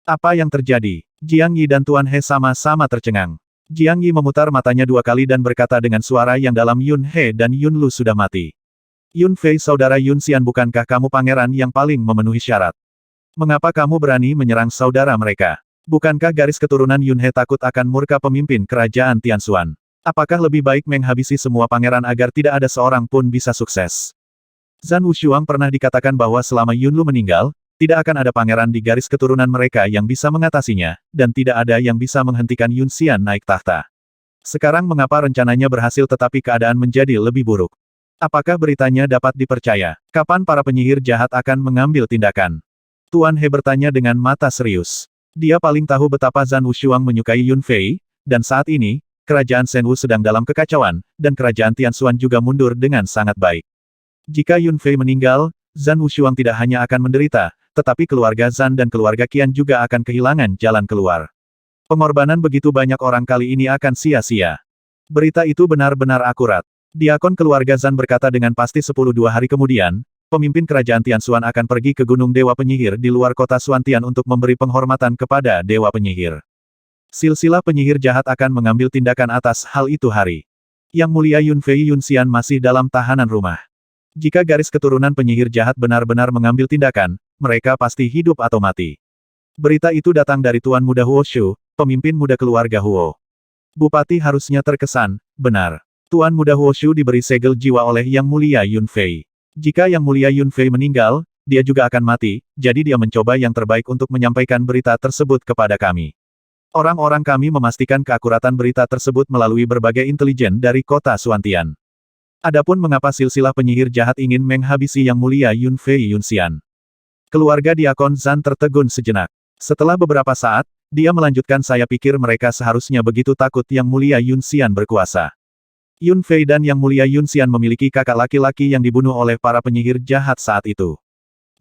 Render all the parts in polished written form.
Apa yang terjadi? Jiang Yi dan Tuan He sama-sama tercengang. Jiang Yi memutar matanya 2 kali dan berkata dengan suara yang dalam, Yun He dan Yun Lu sudah mati. Yun Fei saudara Yun Xian, bukankah kamu pangeran yang paling memenuhi syarat? Mengapa kamu berani menyerang saudara mereka? Bukankah garis keturunan Yun He takut akan murka pemimpin kerajaan Tianxuan? Apakah lebih baik menghabisi semua pangeran agar tidak ada seorang pun bisa sukses? Zhan Wushuang pernah dikatakan bahwa selama Yun Lu meninggal, tidak akan ada pangeran di garis keturunan mereka yang bisa mengatasinya, dan tidak ada yang bisa menghentikan Yun Xian naik tahta. Sekarang mengapa rencananya berhasil tetapi keadaan menjadi lebih buruk? Apakah beritanya dapat dipercaya? Kapan para penyihir jahat akan mengambil tindakan? Tuan He bertanya dengan mata serius. Dia paling tahu betapa Zhan Wushuang menyukai Yun Fei, dan saat ini, kerajaan Shenwu sedang dalam kekacauan, dan kerajaan Tianxuan juga mundur dengan sangat baik. Jika Yun Fei meninggal, Zhan Wushuang tidak hanya akan menderita, tetapi keluarga Zhan dan keluarga Qian juga akan kehilangan jalan keluar. Pengorbanan begitu banyak orang kali ini akan sia-sia. Berita itu benar-benar akurat. Diakon keluarga Zhan berkata dengan pasti 10 hari kemudian, pemimpin kerajaan Tianxuan akan pergi ke Gunung Dewa Penyihir di luar kota Xuantian untuk memberi penghormatan kepada Dewa Penyihir. Silsilah penyihir jahat akan mengambil tindakan atas hal itu hari. Yang Mulia Yun Fei Yun Xian masih dalam tahanan rumah. Jika garis keturunan penyihir jahat benar-benar mengambil tindakan, mereka pasti hidup atau mati. Berita itu datang dari Tuan Muda Huo Shu, pemimpin muda keluarga Huo. Bupati harusnya terkesan, benar. Tuan Muda Huo Shu diberi segel jiwa oleh Yang Mulia Yun Fei. Jika Yang Mulia Yun Fei meninggal, dia juga akan mati, jadi dia mencoba yang terbaik untuk menyampaikan berita tersebut kepada kami. Orang-orang kami memastikan keakuratan berita tersebut melalui berbagai intelijen dari kota Xuantian. Adapun mengapa silsilah penyihir jahat ingin menghabisi Yang Mulia Yun Fei Yun Xian. Keluarga Diakon Zhan tertegun sejenak. Setelah beberapa saat, dia melanjutkan, saya pikir mereka seharusnya begitu takut Yang Mulia Yun Xian berkuasa. Yun Fei dan Yang Mulia Yun Xian memiliki kakak laki-laki yang dibunuh oleh para penyihir jahat saat itu.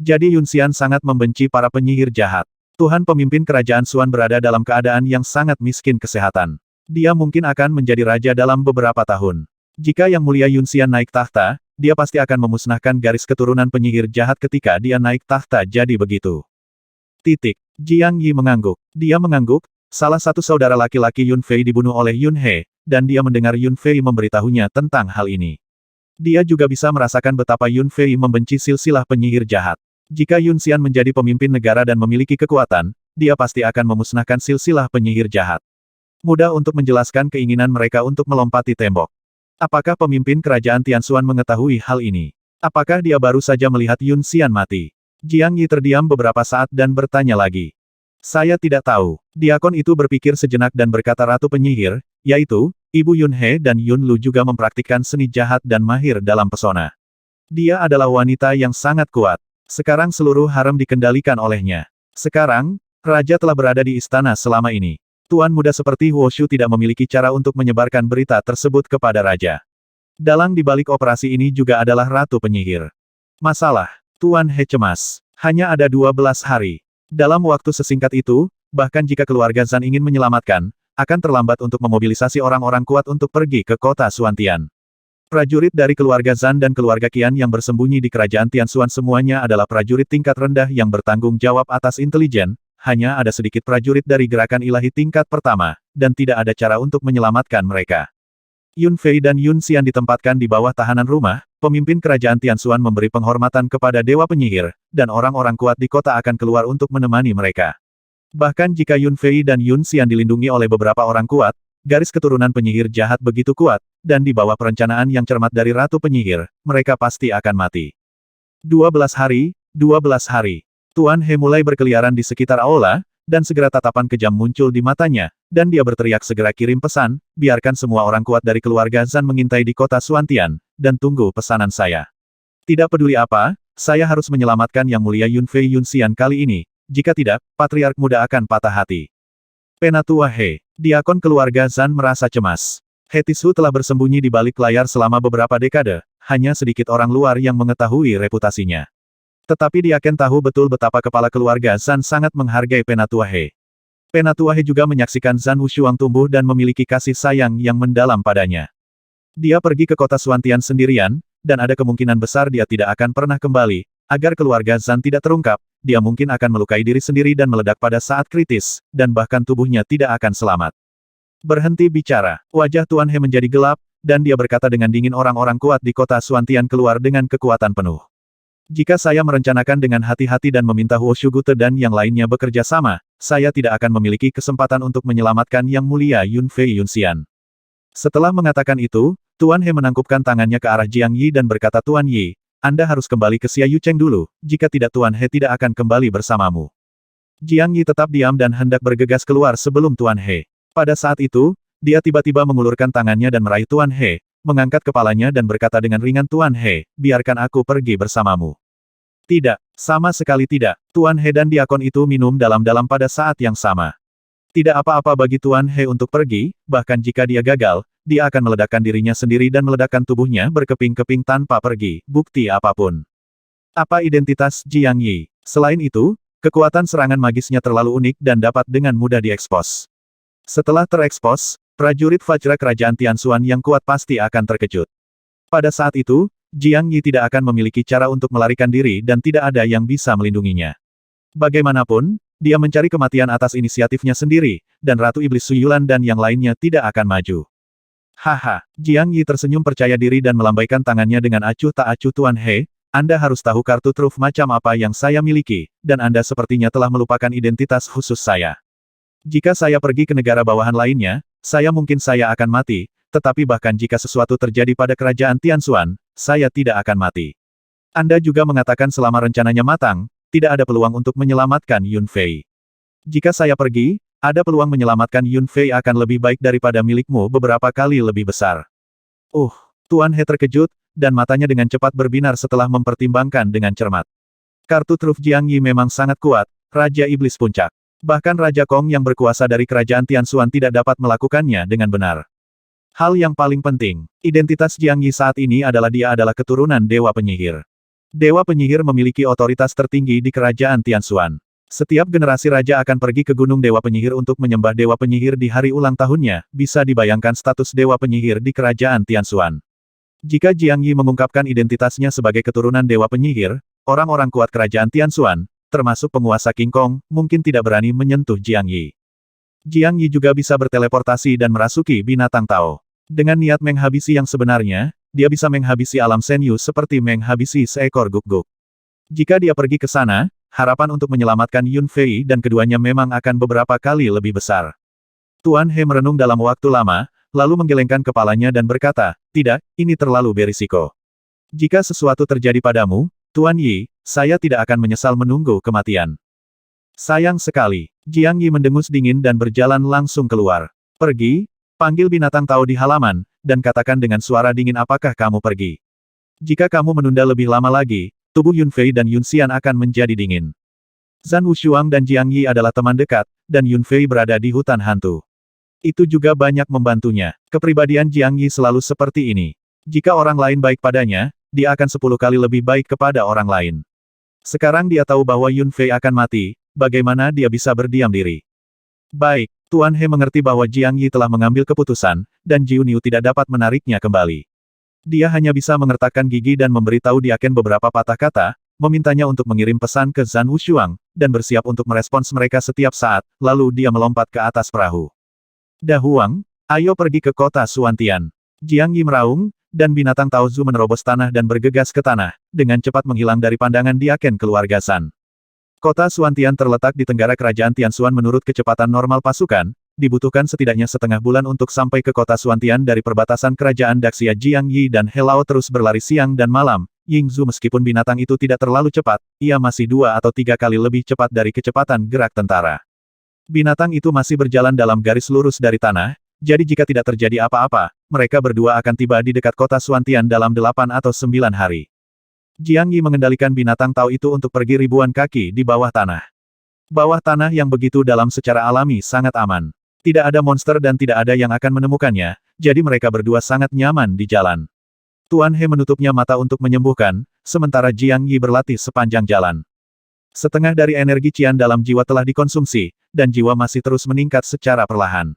Jadi Yun Xian sangat membenci para penyihir jahat. Tuhan pemimpin kerajaan Xuan berada dalam keadaan yang sangat miskin kesehatan. Dia mungkin akan menjadi raja dalam beberapa tahun. Jika Yang Mulia Yun Xian naik tahta, dia pasti akan memusnahkan garis keturunan penyihir jahat ketika dia naik tahta, jadi begitu. Jiang Yi mengangguk. Dia mengangguk, salah satu saudara laki-laki Yun Fei dibunuh oleh Yun He, dan dia mendengar Yun Fei memberitahunya tentang hal ini. Dia juga bisa merasakan betapa Yun Fei membenci silsilah penyihir jahat. Jika Yun Xian menjadi pemimpin negara dan memiliki kekuatan, dia pasti akan memusnahkan silsilah penyihir jahat. Mudah untuk menjelaskan keinginan mereka untuk melompati tembok. Apakah pemimpin kerajaan Tianxuan mengetahui hal ini? Apakah dia baru saja melihat Yun Xian mati? Jiang Yi terdiam beberapa saat dan bertanya lagi. Saya tidak tahu. Diakon itu berpikir sejenak dan berkata, Ratu Penyihir, yaitu, Ibu Yun He dan Yun Lu juga mempraktikkan seni jahat dan mahir dalam pesona. Dia adalah wanita yang sangat kuat. Sekarang seluruh harem dikendalikan olehnya. Sekarang, Raja telah berada di istana selama ini. Tuan muda seperti Huo Shu tidak memiliki cara untuk menyebarkan berita tersebut kepada Raja. Dalang di balik operasi ini juga adalah Ratu Penyihir. Masalah, Tuan He cemas. Hanya ada 12 hari. Dalam waktu sesingkat itu, bahkan jika keluarga Zhan ingin menyelamatkan, akan terlambat untuk memobilisasi orang-orang kuat untuk pergi ke kota Xuantian. Prajurit dari keluarga Zhan dan keluarga Qian yang bersembunyi di kerajaan Tianxuan semuanya adalah prajurit tingkat rendah yang bertanggung jawab atas intelijen, hanya ada sedikit prajurit dari gerakan ilahi tingkat pertama, dan tidak ada cara untuk menyelamatkan mereka. Yun Fei dan Yun Xian ditempatkan di bawah tahanan rumah, pemimpin kerajaan Tianxuan memberi penghormatan kepada Dewa Penyihir, dan orang-orang kuat di kota akan keluar untuk menemani mereka. Bahkan jika Yun Fei dan Yun Xian dilindungi oleh beberapa orang kuat, garis keturunan penyihir jahat begitu kuat, dan di bawah perencanaan yang cermat dari Ratu Penyihir, mereka pasti akan mati. 12 hari, 12 hari. Tuan He mulai berkeliaran di sekitar aula, dan segera tatapan kejam muncul di matanya, dan dia berteriak, segera kirim pesan, biarkan semua orang kuat dari keluarga Zhan mengintai di kota Xuantian, dan tunggu pesanan saya. Tidak peduli apa, saya harus menyelamatkan Yang Mulia Yun Fei Yun Xian kali ini, jika tidak, Patriark Muda akan patah hati. Penatua He, diakon keluarga Zhan merasa cemas. He Tishu telah bersembunyi di balik layar selama beberapa dekade, hanya sedikit orang luar yang mengetahui reputasinya. Tetapi Diaken tahu betul betapa kepala keluarga Zhan sangat menghargai Penatua He. Penatua He juga menyaksikan Zhan Wushuang tumbuh dan memiliki kasih sayang yang mendalam padanya. Dia pergi ke kota Xuantian sendirian, dan ada kemungkinan besar dia tidak akan pernah kembali. Agar keluarga Zhan tidak terungkap, dia mungkin akan melukai diri sendiri dan meledak pada saat kritis, dan bahkan tubuhnya tidak akan selamat. Berhenti bicara. Wajah Tuan He menjadi gelap, dan dia berkata dengan dingin, orang-orang kuat di kota Xuantian keluar dengan kekuatan penuh. Jika saya merencanakan dengan hati-hati dan meminta Huo Shugute dan yang lainnya bekerja sama, saya tidak akan memiliki kesempatan untuk menyelamatkan Yang Mulia Yunfei Yunxian. Setelah mengatakan itu, Tuan He menangkupkan tangannya ke arah Jiang Yi dan berkata, Tuan Yi, Anda harus kembali ke Xia Yucheng dulu, jika tidak Tuan He tidak akan kembali bersamamu. Jiang Yi tetap diam dan hendak bergegas keluar sebelum Tuan He. Pada saat itu, dia tiba-tiba mengulurkan tangannya dan meraih Tuan He, mengangkat kepalanya dan berkata dengan ringan, Tuan He, biarkan aku pergi bersamamu. Tidak, sama sekali tidak. Tuan He dan diakon itu minum dalam-dalam pada saat yang sama. Tidak apa-apa bagi Tuan He untuk pergi, bahkan jika dia gagal, dia akan meledakkan dirinya sendiri dan meledakkan tubuhnya berkeping-keping tanpa pergi, bukti apapun. Apa identitas Jiang Yi? Selain itu, kekuatan serangan magisnya terlalu unik dan dapat dengan mudah diekspos. Setelah terekspos, prajurit Vajra Kerajaan Tianxuan yang kuat pasti akan terkejut. Pada saat itu, Jiang Yi tidak akan memiliki cara untuk melarikan diri dan tidak ada yang bisa melindunginya. Bagaimanapun, dia mencari kematian atas inisiatifnya sendiri, dan Ratu Iblis Suyulan dan yang lainnya tidak akan maju. Haha, Jiang Yi tersenyum percaya diri dan melambaikan tangannya dengan acuh tak acuh. Tuan He, Anda harus tahu kartu truf macam apa yang saya miliki, dan Anda sepertinya telah melupakan identitas khusus saya. Jika saya pergi ke negara bawahan lainnya, saya akan mati, tetapi bahkan jika sesuatu terjadi pada kerajaan Tianxuan, saya tidak akan mati. Anda juga mengatakan selama rencananya matang, tidak ada peluang untuk menyelamatkan Yun Fei. Jika saya pergi, ada peluang menyelamatkan Yun Fei akan lebih baik daripada milikmu beberapa kali lebih besar. Tuan He terkejut, dan matanya dengan cepat berbinar setelah mempertimbangkan dengan cermat. Kartu truf Jiang Yi memang sangat kuat, Raja Iblis Puncak. Bahkan Raja Kong yang berkuasa dari kerajaan Tianxuan tidak dapat melakukannya dengan benar. Hal yang paling penting, identitas Jiang Yi saat ini adalah dia adalah keturunan Dewa Penyihir. Dewa Penyihir memiliki otoritas tertinggi di kerajaan Tianxuan. Setiap generasi raja akan pergi ke Gunung Dewa Penyihir untuk menyembah Dewa Penyihir di hari ulang tahunnya, bisa dibayangkan status Dewa Penyihir di kerajaan Tianxuan. Jika Jiang Yi mengungkapkan identitasnya sebagai keturunan Dewa Penyihir, orang-orang kuat kerajaan Tianxuan, termasuk penguasa King Kong, mungkin tidak berani menyentuh Jiang Yi. Jiang Yi juga bisa berteleportasi dan merasuki binatang Tao. Dengan niat menghabisi yang sebenarnya, dia bisa menghabisi alam Senyu seperti menghabisi seekor guguk. Jika dia pergi ke sana, harapan untuk menyelamatkan Yun Fei dan keduanya memang akan beberapa kali lebih besar. Tuan He merenung dalam waktu lama, lalu menggelengkan kepalanya dan berkata, tidak, ini terlalu berisiko. Jika sesuatu terjadi padamu, Tuan Yi, saya tidak akan menyesal menunggu kematian. Sayang sekali. Jiang Yi mendengus dingin dan berjalan langsung keluar. Pergi, panggil binatang Tao di halaman, dan katakan dengan suara dingin, apakah kamu pergi? Jika kamu menunda lebih lama lagi, tubuh Yun Fei dan Yun Xian akan menjadi dingin. Zhan Wushuang dan Jiang Yi adalah teman dekat, dan Yun Fei berada di hutan hantu. Itu juga banyak membantunya. Kepribadian Jiang Yi selalu seperti ini. Jika orang lain baik padanya, dia akan 10 kali lebih baik kepada orang lain. Sekarang dia tahu bahwa Yun Fei akan mati, bagaimana dia bisa berdiam diri? Baik, Tuan He mengerti bahwa Jiang Yi telah mengambil keputusan, dan Jiu Niu tidak dapat menariknya kembali. Dia hanya bisa mengertakkan gigi dan memberitahu Diaken beberapa patah kata, memintanya untuk mengirim pesan ke Zhan Wushuang, dan bersiap untuk merespons mereka setiap saat, lalu dia melompat ke atas perahu. Da Huang, ayo pergi ke kota Xuantian. Jiang Yi meraung, dan binatang Tao Zu menerobos tanah dan bergegas ke tanah, dengan cepat menghilang dari pandangan Diaken keluarga Zhan. Kota Xuantian terletak di tenggara kerajaan Tianxuan menurut kecepatan normal pasukan, dibutuhkan setidaknya setengah bulan untuk sampai ke kota Xuantian dari perbatasan kerajaan Daxia. Jiang Yi dan He Lao terus berlari siang dan malam. Yingzu meskipun binatang itu tidak terlalu cepat, ia masih 2 atau 3 kali lebih cepat dari kecepatan gerak tentara. Binatang itu masih berjalan dalam garis lurus dari tanah, jadi jika tidak terjadi apa-apa, mereka berdua akan tiba di dekat kota Xuantian dalam 8 atau 9 hari. Jiang Yi mengendalikan binatang Tao itu untuk pergi ribuan kaki di bawah tanah. Bawah tanah yang begitu dalam secara alami sangat aman. Tidak ada monster dan tidak ada yang akan menemukannya, jadi mereka berdua sangat nyaman di jalan. Tuan He menutupnya mata untuk menyembuhkan, sementara Jiang Yi berlatih sepanjang jalan. Setengah dari energi Qian dalam jiwa telah dikonsumsi, dan jiwa masih terus meningkat secara perlahan.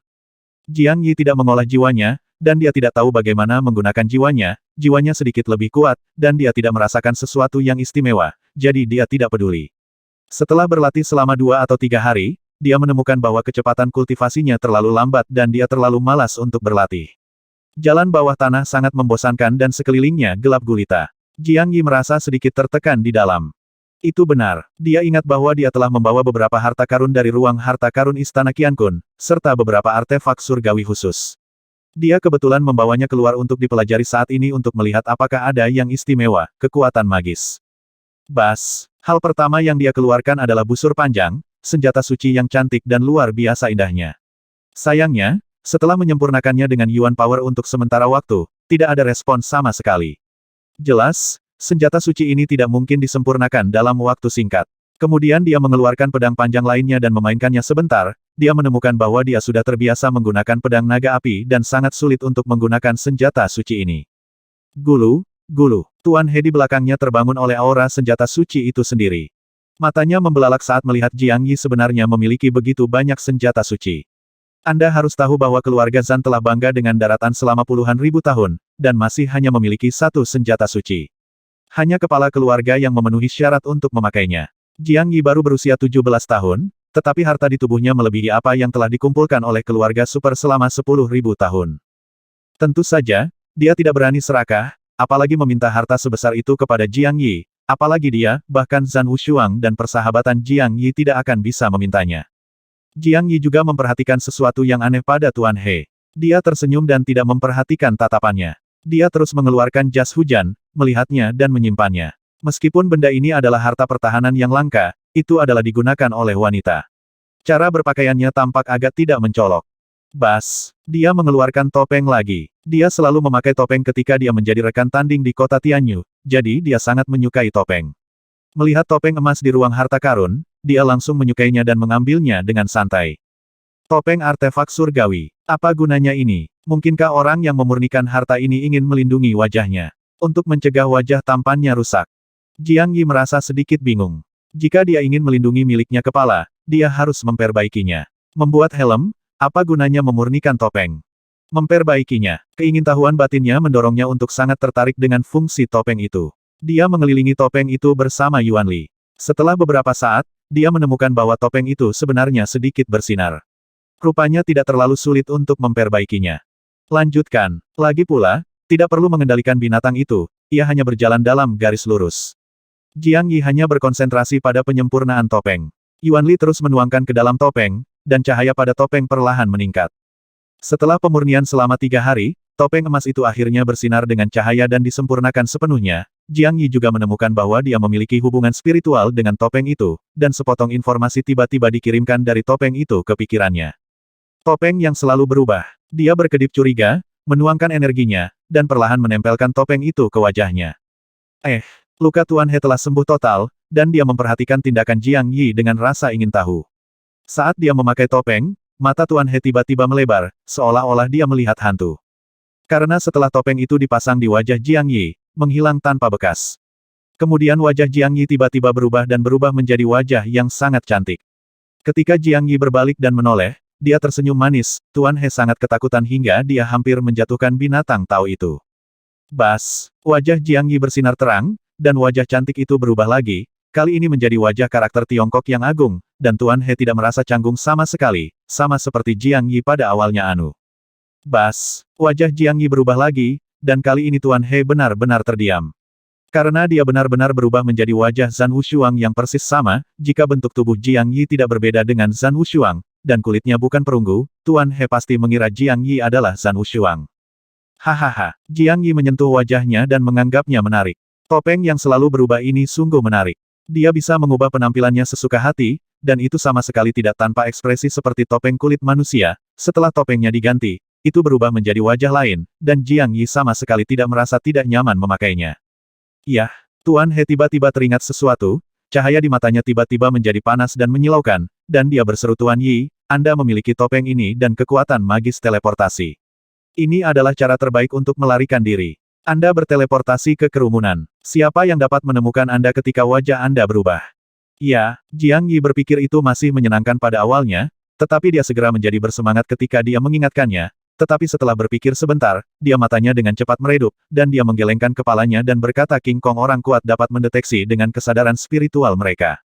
Jiang Yi tidak mengolah jiwanya, dan dia tidak tahu bagaimana menggunakan jiwanya sedikit lebih kuat, dan dia tidak merasakan sesuatu yang istimewa, jadi dia tidak peduli. Setelah berlatih selama 2 atau 3 hari, dia menemukan bahwa kecepatan kultivasinya terlalu lambat dan dia terlalu malas untuk berlatih. Jalan bawah tanah sangat membosankan dan sekelilingnya gelap gulita. Jiang Yi merasa sedikit tertekan di dalam. Itu benar. Dia ingat bahwa dia telah membawa beberapa harta karun dari ruang harta karun Istana Qiankun, serta beberapa artefak surgawi khusus. Dia kebetulan membawanya keluar untuk dipelajari saat ini untuk melihat apakah ada yang istimewa, kekuatan magis. Hal pertama yang dia keluarkan adalah busur panjang, senjata suci yang cantik dan luar biasa indahnya. Sayangnya, setelah menyempurnakannya dengan Yuan Power untuk sementara waktu, tidak ada respons sama sekali. Jelas, senjata suci ini tidak mungkin disempurnakan dalam waktu singkat. Kemudian dia mengeluarkan pedang panjang lainnya dan memainkannya sebentar, dia menemukan bahwa dia sudah terbiasa menggunakan pedang naga api dan sangat sulit untuk menggunakan senjata suci ini. Gulu, gulu. Tuan He di belakangnya terbangun oleh aura senjata suci itu sendiri. Matanya membelalak saat melihat Jiang Yi sebenarnya memiliki begitu banyak senjata suci. Anda harus tahu bahwa keluarga Zhan telah bangga dengan daratan selama puluhan ribu tahun, dan masih hanya memiliki satu senjata suci. Hanya kepala keluarga yang memenuhi syarat untuk memakainya. Jiang Yi baru berusia 17 tahun, tetapi harta di tubuhnya melebihi apa yang telah dikumpulkan oleh keluarga super selama 10.000 tahun. Tentu saja, dia tidak berani serakah, apalagi meminta harta sebesar itu kepada Jiang Yi, apalagi dia, bahkan Zhan Wushuang dan persahabatan Jiang Yi tidak akan bisa memintanya. Jiang Yi juga memperhatikan sesuatu yang aneh pada Tuan He. Dia tersenyum dan tidak memperhatikan tatapannya. Dia terus mengeluarkan jas hujan, melihatnya dan menyimpannya. Meskipun benda ini adalah harta pertahanan yang langka, itu adalah digunakan oleh wanita. Cara berpakaiannya tampak agak tidak mencolok. Dia mengeluarkan topeng lagi. Dia selalu memakai topeng ketika dia menjadi rekan tanding di kota Tianyu, jadi dia sangat menyukai topeng. Melihat topeng emas di ruang harta karun, dia langsung menyukainya dan mengambilnya dengan santai. Topeng artefak surgawi. Apa gunanya ini? Mungkinkah orang yang memurnikan harta ini ingin melindungi wajahnya? Untuk mencegah wajah tampannya rusak. Jiang Yi merasa sedikit bingung. Jika dia ingin melindungi miliknya kepala, dia harus memperbaikinya. Membuat helm, apa gunanya memurnikan topeng? Memperbaikinya, keingintahuan batinnya mendorongnya untuk sangat tertarik dengan fungsi topeng itu. Dia mengelilingi topeng itu bersama Yuan Li. Setelah beberapa saat, dia menemukan bahwa topeng itu sebenarnya sedikit bersinar. Rupanya tidak terlalu sulit untuk memperbaikinya. Lanjutkan. Lagi pula, tidak perlu mengendalikan binatang itu, ia hanya berjalan dalam garis lurus. Jiang Yi hanya berkonsentrasi pada penyempurnaan topeng. Yuan Li terus menuangkan ke dalam topeng, dan cahaya pada topeng perlahan meningkat. Setelah pemurnian selama 3 hari, topeng emas itu akhirnya bersinar dengan cahaya dan disempurnakan sepenuhnya. Jiang Yi juga menemukan bahwa dia memiliki hubungan spiritual dengan topeng itu, dan sepotong informasi tiba-tiba dikirimkan dari topeng itu ke pikirannya. Topeng yang selalu berubah. Dia berkedip curiga, menuangkan energinya, dan perlahan menempelkan topeng itu ke wajahnya. Luka Tuan He telah sembuh total, dan dia memperhatikan tindakan Jiang Yi dengan rasa ingin tahu. Saat dia memakai topeng, mata Tuan He tiba-tiba melebar, seolah-olah dia melihat hantu. Karena setelah topeng itu dipasang di wajah Jiang Yi, menghilang tanpa bekas. Kemudian wajah Jiang Yi tiba-tiba berubah dan berubah menjadi wajah yang sangat cantik. Ketika Jiang Yi berbalik dan menoleh, dia tersenyum manis. Tuan He sangat ketakutan hingga dia hampir menjatuhkan binatang Tao itu. Wajah Jiang Yi bersinar terang, dan wajah cantik itu berubah lagi, kali ini menjadi wajah karakter Tiongkok yang agung, dan Tuan He tidak merasa canggung sama sekali, sama seperti Jiang Yi pada awalnya anu. Wajah Jiang Yi berubah lagi, dan kali ini Tuan He benar-benar terdiam. Karena dia benar-benar berubah menjadi wajah Zhan Wushuang yang persis sama, jika bentuk tubuh Jiang Yi tidak berbeda dengan Zhan Wushuang, dan kulitnya bukan perunggu, Tuan He pasti mengira Jiang Yi adalah Zhan Wushuang. Hahaha, Jiang Yi menyentuh wajahnya dan menganggapnya menarik. Topeng yang selalu berubah ini sungguh menarik. Dia bisa mengubah penampilannya sesuka hati, dan itu sama sekali tidak tanpa ekspresi seperti topeng kulit manusia. Setelah topengnya diganti, itu berubah menjadi wajah lain, dan Jiang Yi sama sekali tidak merasa tidak nyaman memakainya. Yah, Tuan He tiba-tiba teringat sesuatu, cahaya di matanya tiba-tiba menjadi panas dan menyilaukan, dan dia berseru, Tuan Yi, Anda memiliki topeng ini dan kekuatan magis teleportasi. Ini adalah cara terbaik untuk melarikan diri. Anda berteleportasi ke kerumunan. Siapa yang dapat menemukan Anda ketika wajah Anda berubah? Ya, Jiang Yi berpikir itu masih menyenangkan pada awalnya, tetapi dia segera menjadi bersemangat ketika dia mengingatkannya, tetapi setelah berpikir sebentar, dia matanya dengan cepat meredup, dan dia menggelengkan kepalanya dan berkata King Kong orang kuat dapat mendeteksi dengan kesadaran spiritual mereka.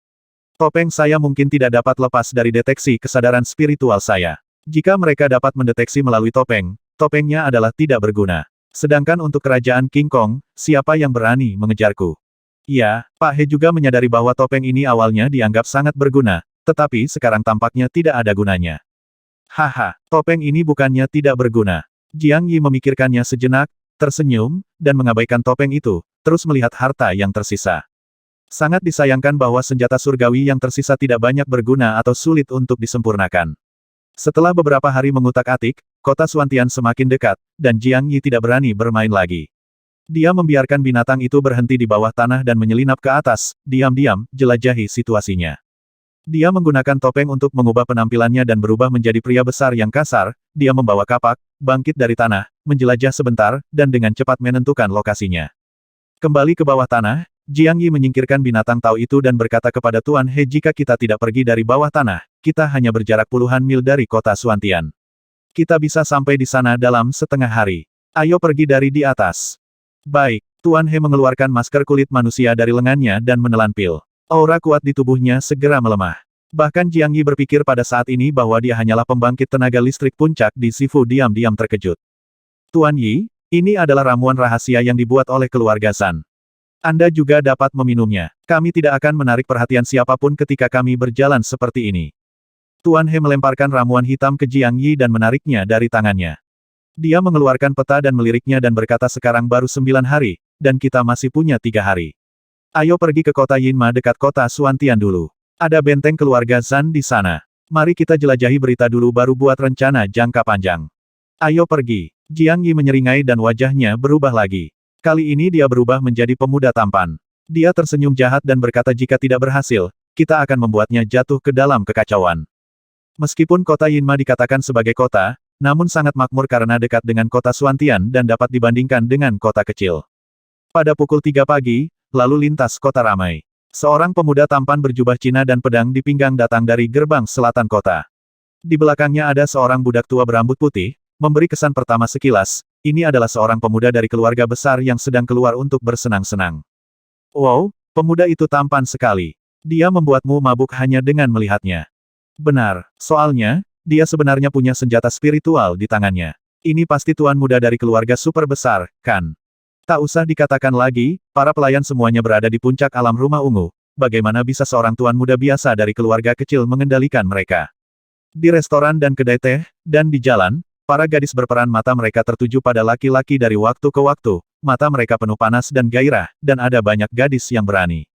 Topeng saya mungkin tidak dapat lepas dari deteksi kesadaran spiritual saya. Jika mereka dapat mendeteksi melalui topeng, topengnya adalah tidak berguna. Sedangkan untuk kerajaan King Kong, siapa yang berani mengejarku? Ya, Pak He juga menyadari bahwa topeng ini awalnya dianggap sangat berguna, tetapi sekarang tampaknya tidak ada gunanya. Haha, topeng ini bukannya tidak berguna. Jiang Yi memikirkannya sejenak, tersenyum, dan mengabaikan topeng itu, terus melihat harta yang tersisa. Sangat disayangkan bahwa senjata surgawi yang tersisa tidak banyak berguna atau sulit untuk disempurnakan. Setelah beberapa hari mengutak-atik, kota Suantian semakin dekat, dan Jiang Yi tidak berani bermain lagi. Dia membiarkan binatang itu berhenti di bawah tanah dan menyelinap ke atas, diam-diam, jelajahi situasinya. Dia menggunakan topeng untuk mengubah penampilannya dan berubah menjadi pria besar yang kasar, dia membawa kapak, bangkit dari tanah, menjelajah sebentar, dan dengan cepat menentukan lokasinya. Kembali ke bawah tanah, Jiang Yi menyingkirkan binatang tau itu dan berkata kepada Tuan He, jika kita tidak pergi dari bawah tanah, kita hanya berjarak puluhan mil dari kota Suantian. Kita bisa sampai di sana dalam setengah hari. Ayo pergi dari di atas. Baik, Tuan He mengeluarkan masker kulit manusia dari lengannya dan menelan pil. Aura kuat di tubuhnya segera melemah. Bahkan Jiang Yi berpikir pada saat ini bahwa dia hanyalah pembangkit tenaga listrik puncak di Sifu diam-diam terkejut. Tuan Yi, ini adalah ramuan rahasia yang dibuat oleh keluarga San. Anda juga dapat meminumnya. Kami tidak akan menarik perhatian siapapun ketika kami berjalan seperti ini. Tuan He melemparkan ramuan hitam ke Jiang Yi dan menariknya dari tangannya. Dia mengeluarkan peta dan meliriknya dan berkata, sekarang baru 9 hari, dan kita masih punya 3 hari. Ayo pergi ke kota Yinma dekat kota Suantian dulu. Ada benteng keluarga Zan di sana. Mari kita jelajahi berita dulu baru buat rencana jangka panjang. Ayo pergi. Jiang Yi menyeringai dan wajahnya berubah lagi. Kali ini dia berubah menjadi pemuda tampan. Dia tersenyum jahat dan berkata, jika tidak berhasil, kita akan membuatnya jatuh ke dalam kekacauan. Meskipun kota Yinma dikatakan sebagai kota, namun sangat makmur karena dekat dengan kota Suantian dan dapat dibandingkan dengan kota kecil. Pada pukul 3 pagi, lalu lintas kota ramai. Seorang pemuda tampan berjubah Cina dan pedang di pinggang datang dari gerbang selatan kota. Di belakangnya ada seorang budak tua berambut putih, memberi kesan pertama sekilas, ini adalah seorang pemuda dari keluarga besar yang sedang keluar untuk bersenang-senang. Wow, pemuda itu tampan sekali. Dia membuatmu mabuk hanya dengan melihatnya. Benar, soalnya, dia sebenarnya punya senjata spiritual di tangannya. Ini pasti tuan muda dari keluarga super besar, kan? Tak usah dikatakan lagi, para pelayan semuanya berada di puncak alam rumah ungu. Bagaimana bisa seorang tuan muda biasa dari keluarga kecil mengendalikan mereka? Di restoran dan kedai teh, dan di jalan, para gadis berperan mata mereka tertuju pada laki-laki dari waktu ke waktu, mata mereka penuh panas dan gairah, dan ada banyak gadis yang berani.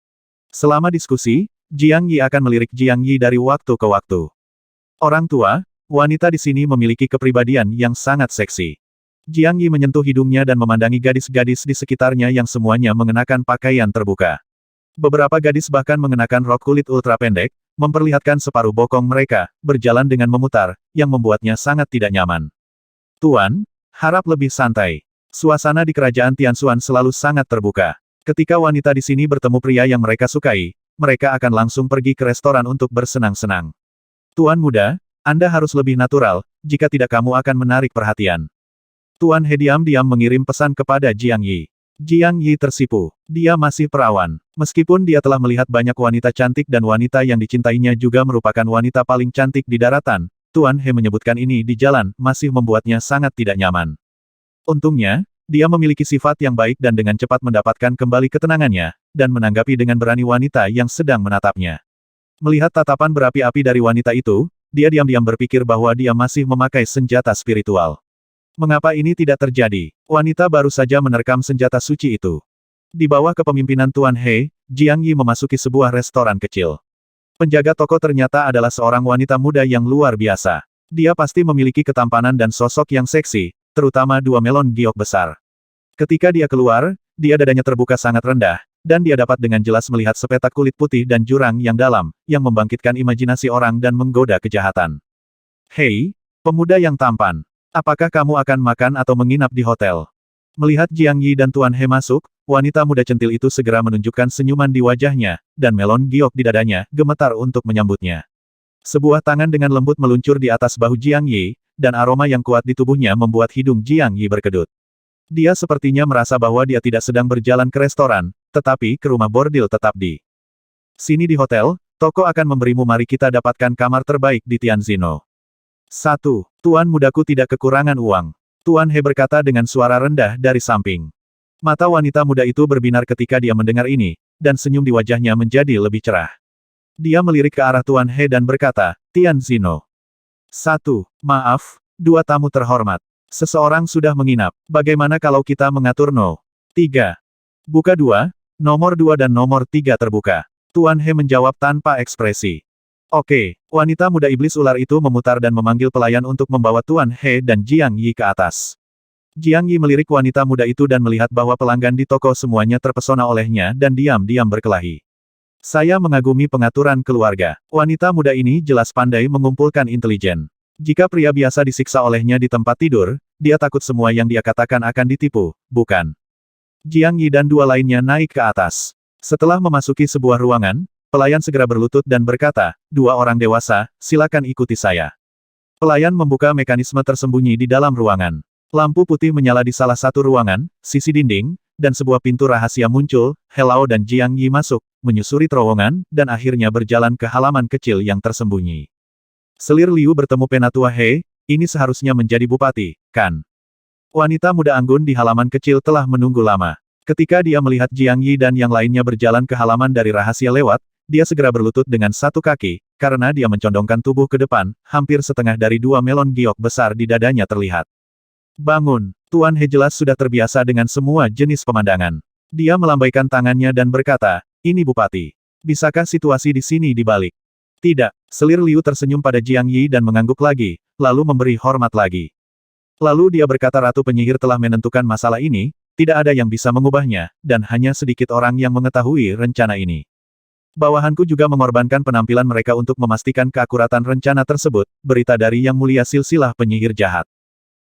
Selama diskusi, Jiang Yi akan melirik Jiang Yi dari waktu ke waktu. Orang tua, wanita di sini memiliki kepribadian yang sangat seksi. Jiang Yi menyentuh hidungnya dan memandangi gadis-gadis di sekitarnya yang semuanya mengenakan pakaian terbuka. Beberapa gadis bahkan mengenakan rok kulit ultra pendek, memperlihatkan separuh bokong mereka, berjalan dengan memutar, yang membuatnya sangat tidak nyaman. Tuan, harap lebih santai. Suasana di kerajaan Tianxuan selalu sangat terbuka. Ketika wanita di sini bertemu pria yang mereka sukai, mereka akan langsung pergi ke restoran untuk bersenang-senang. Tuan muda, Anda harus lebih natural, jika tidak kamu akan menarik perhatian. Tuan He diam-diam mengirim pesan kepada Jiang Yi. Jiang Yi tersipu. Dia masih perawan. Meskipun dia telah melihat banyak wanita cantik dan wanita yang dicintainya juga merupakan wanita paling cantik di daratan, Tuan He menyebutkan ini di jalan, masih membuatnya sangat tidak nyaman. Untungnya, dia memiliki sifat yang baik dan dengan cepat mendapatkan kembali ketenangannya, dan menanggapi dengan berani wanita yang sedang menatapnya. Melihat tatapan berapi-api dari wanita itu, dia diam-diam berpikir bahwa dia masih memakai senjata spiritual. Mengapa ini tidak terjadi? Wanita baru saja menerkam senjata suci itu. Di bawah kepemimpinan Tuan He, Jiang Yi memasuki sebuah restoran kecil. Penjaga toko ternyata adalah seorang wanita muda yang luar biasa. Dia pasti memiliki ketampanan dan sosok yang seksi, terutama 2 melon giok besar. Ketika dia keluar, dia dadanya terbuka sangat rendah, dan dia dapat dengan jelas melihat sepetak kulit putih dan jurang yang dalam, yang membangkitkan imajinasi orang dan menggoda kejahatan. Hei, pemuda yang tampan. Apakah kamu akan makan atau menginap di hotel? Melihat Jiang Yi dan Tuan He masuk, wanita muda centil itu segera menunjukkan senyuman di wajahnya, dan melon giok di dadanya, gemetar untuk menyambutnya. Sebuah tangan dengan lembut meluncur di atas bahu Jiang Yi, dan aroma yang kuat di tubuhnya membuat hidung Jiang Yi berkedut. Dia sepertinya merasa bahwa dia tidak sedang berjalan ke restoran, tetapi ke rumah bordil tetap di sini di hotel. Toko akan memberimu, mari kita dapatkan kamar terbaik di Tianzino. 1. Tuan mudaku tidak kekurangan uang. Tuan He berkata dengan suara rendah dari samping. Mata wanita muda itu berbinar ketika dia mendengar ini, dan senyum di wajahnya menjadi lebih cerah. Dia melirik ke arah Tuan He dan berkata, Tianzino. 1. Maaf, dua tamu terhormat. Seseorang sudah menginap. Bagaimana kalau kita mengatur no? 3. Buka 2, nomor 2 dan nomor 3 terbuka. Tuan He menjawab tanpa ekspresi. Oke, wanita muda iblis ular itu memutar dan memanggil pelayan untuk membawa Tuan He dan Jiang Yi ke atas. Jiang Yi melirik wanita muda itu dan melihat bahwa pelanggan di toko semuanya terpesona olehnya dan diam-diam berkelahi. Saya mengagumi pengaturan keluarga. Wanita muda ini jelas pandai mengumpulkan intelijen. Jika pria biasa disiksa olehnya di tempat tidur, dia takut semua yang dia katakan akan ditipu, bukan? Jiang Yi dan dua lainnya naik ke atas. Setelah memasuki sebuah ruangan, pelayan segera berlutut dan berkata, dua orang dewasa, silakan ikuti saya. Pelayan membuka mekanisme tersembunyi di dalam ruangan. Lampu putih menyala di salah satu ruangan, sisi dinding, dan sebuah pintu rahasia muncul. Helao dan Jiang Yi masuk, menyusuri terowongan, dan akhirnya berjalan ke halaman kecil yang tersembunyi. Selir Liu bertemu Penatua He, ini seharusnya menjadi bupati, kan? Wanita muda anggun di halaman kecil telah menunggu lama. Ketika dia melihat Jiang Yi dan yang lainnya berjalan ke halaman dari rahasia lewat, dia segera berlutut dengan satu kaki, karena dia mencondongkan tubuh ke depan, hampir setengah dari dua melon giok besar di dadanya terlihat. Bangun, Tuan He jelas sudah terbiasa dengan semua jenis pemandangan. Dia melambaikan tangannya dan berkata, ini bupati. Bisakah situasi di sini dibalik? Tidak, Selir Liu tersenyum pada Jiang Yi dan mengangguk lagi, lalu memberi hormat lagi. Lalu dia berkata, Ratu Penyihir telah menentukan masalah ini, tidak ada yang bisa mengubahnya, dan hanya sedikit orang yang mengetahui rencana ini. Bawahanku juga mengorbankan penampilan mereka untuk memastikan keakuratan rencana tersebut, berita dari Yang Mulia Silsilah Penyihir Jahat.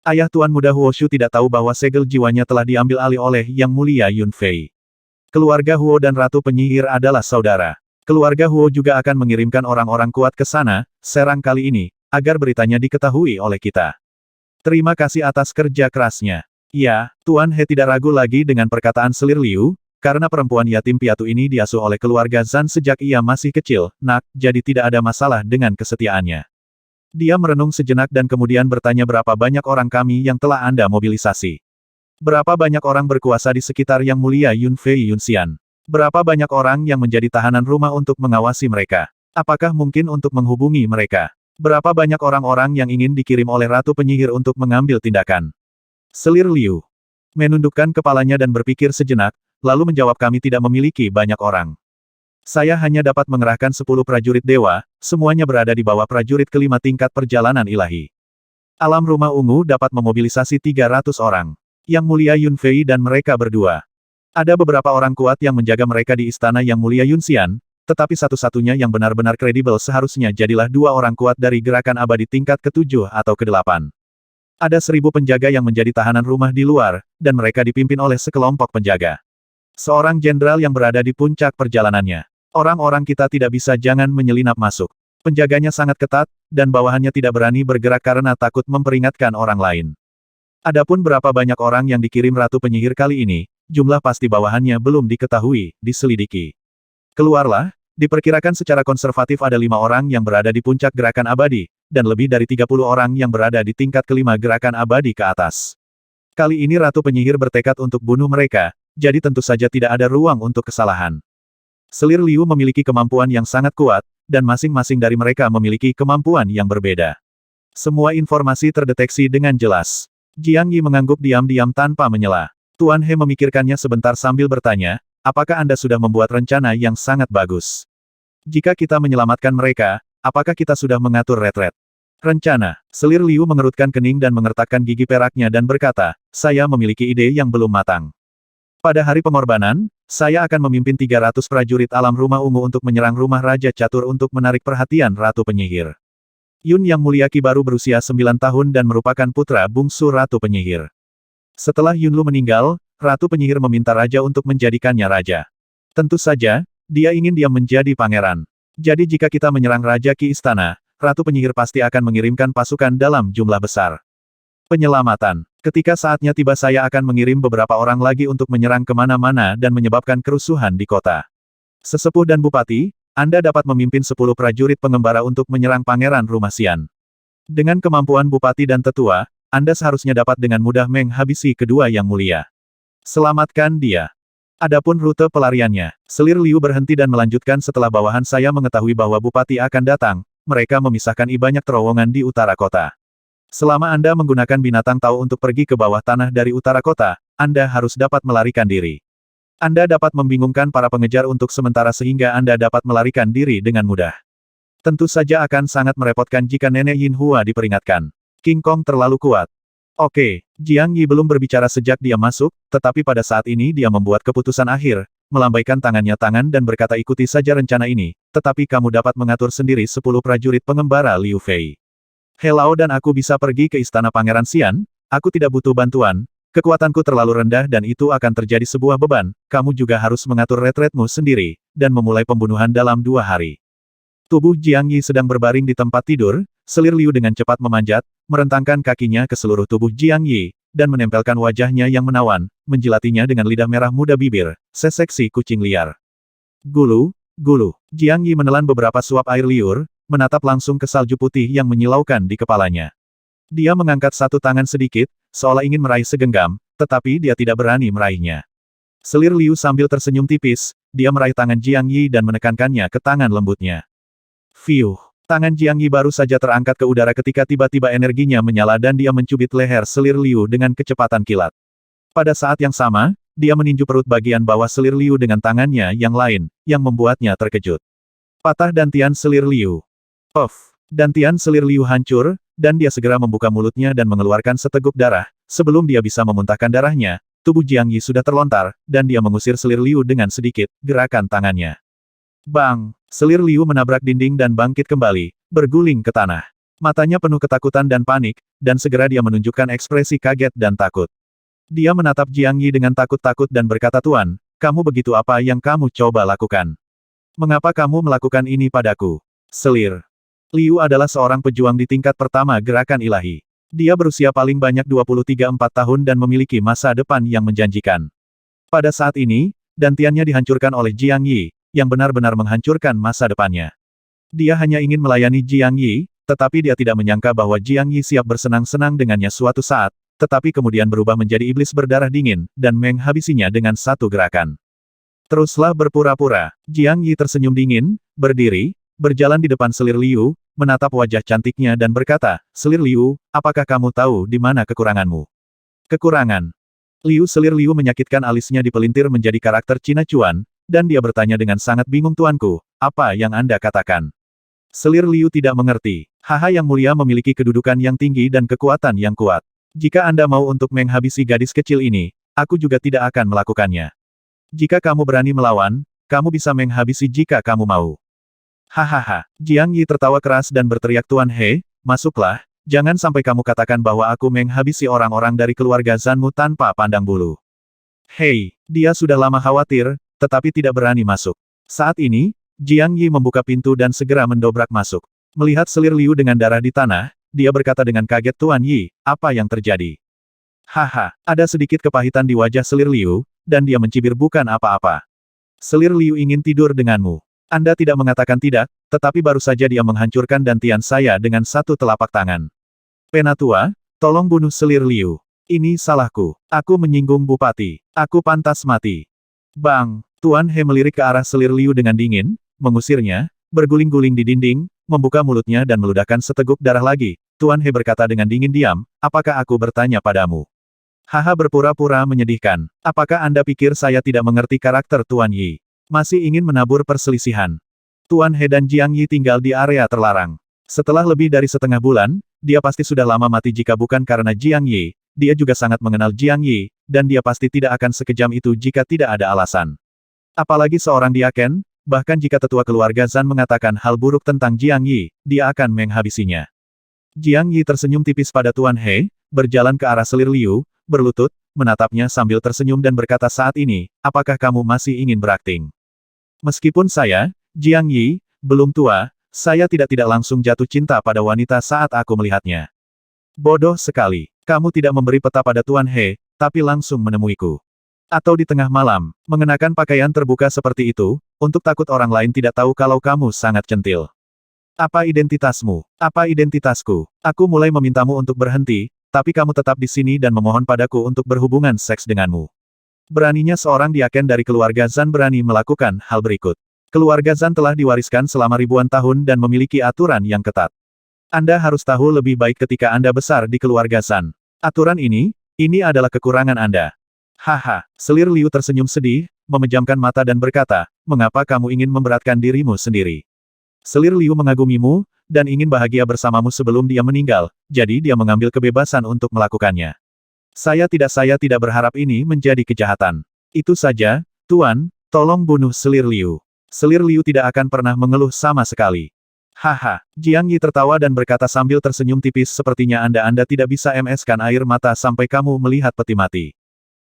Ayah Tuan Muda Huoshu tidak tahu bahwa segel jiwanya telah diambil alih oleh Yang Mulia Yun Fei. Keluarga Huo dan Ratu Penyihir adalah saudara. Keluarga Huo juga akan mengirimkan orang-orang kuat ke sana, serang kali ini, agar beritanya diketahui oleh kita. Terima kasih atas kerja kerasnya. Ya, Tuan He tidak ragu lagi dengan perkataan Selir Liu, karena perempuan yatim piatu ini diasuh oleh keluarga Zan sejak ia masih kecil, nak, jadi tidak ada masalah dengan kesetiaannya. Dia merenung sejenak dan kemudian bertanya, berapa banyak orang kami yang telah Anda mobilisasi? Berapa banyak orang berkuasa di sekitar Yang Mulia Yun Fei Yunxian? Berapa banyak orang yang menjadi tahanan rumah untuk mengawasi mereka? Apakah mungkin untuk menghubungi mereka? Berapa banyak orang-orang yang ingin dikirim oleh Ratu Penyihir untuk mengambil tindakan? Selir Liu menundukkan kepalanya dan berpikir sejenak, lalu menjawab, kami tidak memiliki banyak orang. Saya hanya dapat mengerahkan 10 prajurit dewa, semuanya berada di bawah prajurit kelima tingkat perjalanan ilahi. Alam Rumah Ungu dapat memobilisasi 300 orang. Yang Mulia Yun Fei dan mereka berdua. Ada beberapa orang kuat yang menjaga mereka di istana Yang Mulia Yunxian, tetapi satu-satunya yang benar-benar kredibel seharusnya jadilah 2 orang kuat dari gerakan abadi tingkat ke-7 atau ke-8. Ada 1000 penjaga yang menjadi tahanan rumah di luar, dan mereka dipimpin oleh sekelompok penjaga. Seorang jenderal yang berada di puncak perjalanannya. Orang-orang kita tidak bisa jangan menyelinap masuk. Penjaganya sangat ketat, dan bawahannya tidak berani bergerak karena takut memperingatkan orang lain. Adapun berapa banyak orang yang dikirim Ratu Penyihir kali ini, jumlah pasti bawahannya belum diketahui, diselidiki. Keluarlah, diperkirakan secara konservatif ada 5 orang yang berada di puncak gerakan abadi, dan lebih dari 30 orang yang berada di tingkat kelima gerakan abadi ke atas. Kali ini Ratu Penyihir bertekad untuk bunuh mereka, jadi tentu saja tidak ada ruang untuk kesalahan. Selir Liu memiliki kemampuan yang sangat kuat, dan masing-masing dari mereka memiliki kemampuan yang berbeda. Semua informasi terdeteksi dengan jelas. Jiang Yi mengangguk diam-diam tanpa menyela. Tuan He memikirkannya sebentar sambil bertanya, apakah Anda sudah membuat rencana yang sangat bagus? Jika kita menyelamatkan mereka, apakah kita sudah mengatur retret? Rencana. Selir Liu mengerutkan kening dan mengertakkan gigi peraknya dan berkata, saya memiliki ide yang belum matang. Pada hari pengorbanan, saya akan memimpin 300 prajurit alam rumah ungu untuk menyerang rumah Raja Catur untuk menarik perhatian Ratu Penyihir. Yun Yang Mulia Qi baru berusia 9 tahun dan merupakan putra bungsu Ratu Penyihir. Setelah Yun Lu meninggal, Ratu Penyihir meminta Raja untuk menjadikannya Raja. Tentu saja, dia ingin dia menjadi pangeran. Jadi jika kita menyerang Raja Qi Istana, Ratu Penyihir pasti akan mengirimkan pasukan dalam jumlah besar. Penyelamatan. Ketika saatnya tiba saya akan mengirim beberapa orang lagi untuk menyerang kemana-mana dan menyebabkan kerusuhan di kota. Sesepuh dan Bupati, Anda dapat memimpin 10 prajurit pengembara untuk menyerang Pangeran Rumah Xian. Dengan kemampuan Bupati dan Tetua, Anda seharusnya dapat dengan mudah menghabisi kedua yang mulia. Selamatkan dia. Adapun rute pelariannya, selir Liu berhenti dan melanjutkan setelah bawahan saya mengetahui bahwa Bupati akan datang, mereka memisahkan banyak terowongan di utara kota. Selama Anda menggunakan binatang tahu untuk pergi ke bawah tanah dari utara kota, Anda harus dapat melarikan diri. Anda dapat membingungkan para pengejar untuk sementara sehingga Anda dapat melarikan diri dengan mudah. Tentu saja akan sangat merepotkan jika Nenek Yin Hua diperingatkan. King Kong terlalu kuat. Oke, Jiang Yi belum berbicara sejak dia masuk, tetapi pada saat ini dia membuat keputusan akhir, melambaikan tangannya dan berkata ikuti saja rencana ini, tetapi kamu dapat mengatur sendiri 10 prajurit pengembara Liu Fei. Helao dan aku bisa pergi ke istana Pangeran Xian, aku tidak butuh bantuan, kekuatanku terlalu rendah dan itu akan terjadi sebuah beban, kamu juga harus mengatur retretmu sendiri, dan memulai pembunuhan dalam 2 hari. Tubuh Jiang Yi sedang berbaring di tempat tidur, selir Liu dengan cepat memanjat, merentangkan kakinya ke seluruh tubuh Jiang Yi, dan menempelkan wajahnya yang menawan, menjilatinya dengan lidah merah muda bibir, seseksi kucing liar. Gulu, gulu. Jiang Yi menelan beberapa suap air liur, menatap langsung ke salju putih yang menyilaukan di kepalanya. Dia mengangkat satu tangan sedikit, seolah ingin meraih segenggam, tetapi dia tidak berani meraihnya. Selir Liu sambil tersenyum tipis, dia meraih tangan Jiang Yi dan menekankannya ke tangan lembutnya. Fiuh. Tangan Jiang Yi baru saja terangkat ke udara ketika tiba-tiba energinya menyala dan dia mencubit leher selir Liu dengan kecepatan kilat. Pada saat yang sama, dia meninju perut bagian bawah selir Liu dengan tangannya yang lain, yang membuatnya terkejut. Patah dantian selir Liu. Puff. Dantian selir Liu hancur, dan dia segera membuka mulutnya dan mengeluarkan seteguk darah. Sebelum dia bisa memuntahkan darahnya, tubuh Jiang Yi sudah terlontar, dan dia mengusir selir Liu dengan sedikit gerakan tangannya. Bang! Selir Liu menabrak dinding dan bangkit kembali, berguling ke tanah. Matanya penuh ketakutan dan panik, dan segera dia menunjukkan ekspresi kaget dan takut. Dia menatap Jiang Yi dengan takut-takut dan berkata, Tuan, kamu begitu apa yang kamu coba lakukan? Mengapa kamu melakukan ini padaku? Selir Liu adalah seorang pejuang di tingkat pertama gerakan ilahi. Dia berusia paling banyak 23-4 tahun dan memiliki masa depan yang menjanjikan. Pada saat ini, dantiannya dihancurkan oleh Jiang Yi, yang benar-benar menghancurkan masa depannya. Dia hanya ingin melayani Jiang Yi, tetapi dia tidak menyangka bahwa Jiang Yi siap bersenang-senang dengannya suatu saat, tetapi kemudian berubah menjadi iblis berdarah dingin, dan menghabisinya dengan satu gerakan. Teruslah berpura-pura. Jiang Yi tersenyum dingin, berdiri, berjalan di depan selir Liu, menatap wajah cantiknya dan berkata, Selir Liu, apakah kamu tahu di mana kekuranganmu? Kekurangan. Selir Liu menyakitkan alisnya dipelintir menjadi karakter Cina Cuan, dan dia bertanya dengan sangat bingung Tuanku, apa yang Anda katakan? Selir Liu tidak mengerti. Haha yang mulia memiliki kedudukan yang tinggi dan kekuatan yang kuat. Jika Anda mau untuk menghabisi gadis kecil ini, aku juga tidak akan melakukannya. Jika kamu berani melawan, kamu bisa menghabisi jika kamu mau. Hahaha. Jiang Yi tertawa keras dan berteriak Tuan He, masuklah, jangan sampai kamu katakan bahwa aku menghabisi orang-orang dari keluarga Zanmu tanpa pandang bulu. Hei, dia sudah lama khawatir, tetapi tidak berani masuk. Saat ini, Jiang Yi membuka pintu dan segera mendobrak masuk. Melihat selir Liu dengan darah di tanah, dia berkata dengan kaget Tuan Yi, apa yang terjadi? Haha, ada sedikit kepahitan di wajah selir Liu, dan dia mencibir bukan apa-apa. Selir Liu ingin tidur denganmu. Anda tidak mengatakan tidak, tetapi baru saja dia menghancurkan dantian saya dengan satu telapak tangan. Penatua, tolong bunuh selir Liu. Ini salahku. Aku menyinggung Bupati. Aku pantas mati. Bang! Tuan He melirik ke arah selir Liu dengan dingin, mengusirnya, berguling-guling di dinding, membuka mulutnya dan meludahkan seteguk darah lagi. Tuan He berkata dengan dingin diam, apakah aku bertanya padamu? Haha berpura-pura menyedihkan. Apakah Anda pikir saya tidak mengerti karakter Tuan Yi? Masih ingin menabur perselisihan. Tuan He dan Jiang Yi tinggal di area terlarang. Setelah lebih dari setengah bulan, dia pasti sudah lama mati jika bukan karena Jiang Yi. Dia juga sangat mengenal Jiang Yi, dan dia pasti tidak akan sekejam itu jika tidak ada alasan. Apalagi seorang diaken, bahkan jika tetua keluarga Zan mengatakan hal buruk tentang Jiang Yi, dia akan menghabisinya. Jiang Yi tersenyum tipis pada Tuan He, berjalan ke arah selir Liu, berlutut, menatapnya sambil tersenyum dan berkata saat ini, apakah kamu masih ingin berakting? Meskipun saya, Jiang Yi, belum tua, saya tidak langsung jatuh cinta pada wanita saat aku melihatnya. Bodoh sekali. Kamu tidak memberi peta pada Tuan He, tapi langsung menemuiku. Atau di tengah malam, mengenakan pakaian terbuka seperti itu, untuk takut orang lain tidak tahu kalau kamu sangat centil. Apa identitasmu? Apa identitasku? Aku mulai memintamu untuk berhenti, tapi kamu tetap di sini dan memohon padaku untuk berhubungan seks denganmu. Beraninya seorang diaken dari keluarga Zan berani melakukan hal berikut. Keluarga Zan telah diwariskan selama ribuan tahun dan memiliki aturan yang ketat. Anda harus tahu lebih baik ketika Anda besar di keluarga Zan. Aturan ini adalah kekurangan Anda. Haha, selir Liu tersenyum sedih, memejamkan mata dan berkata, mengapa kamu ingin memberatkan dirimu sendiri? Selir Liu mengagumimu, dan ingin bahagia bersamamu sebelum dia meninggal, jadi dia mengambil kebebasan untuk melakukannya. Saya tidak berharap ini menjadi kejahatan. Itu saja, Tuan, tolong bunuh Selir Liu. Selir Liu tidak akan pernah mengeluh sama sekali. Haha, Jiang Yi tertawa dan berkata sambil tersenyum tipis sepertinya Anda tidak bisa MS-kan air mata sampai kamu melihat peti mati.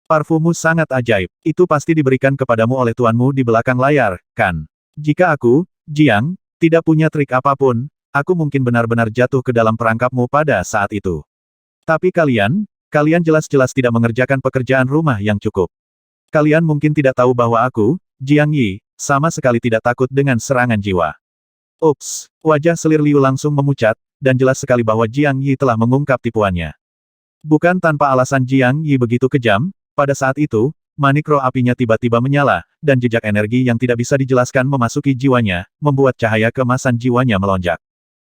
Parfummu sangat ajaib, itu pasti diberikan kepadamu oleh tuanmu di belakang layar, kan? Jika aku, Jiang, tidak punya trik apapun, aku mungkin benar-benar jatuh ke dalam perangkapmu pada saat itu. Tapi kalian jelas-jelas tidak mengerjakan pekerjaan rumah yang cukup. Kalian mungkin tidak tahu bahwa aku, Jiang Yi, sama sekali tidak takut dengan serangan jiwa. Ups, wajah Selir Liu langsung memucat, dan jelas sekali bahwa Jiang Yi telah mengungkap tipuannya. Bukan tanpa alasan Jiang Yi begitu kejam, pada saat itu, manik roh apinya tiba-tiba menyala, dan jejak energi yang tidak bisa dijelaskan memasuki jiwanya, membuat cahaya keemasan jiwanya melonjak.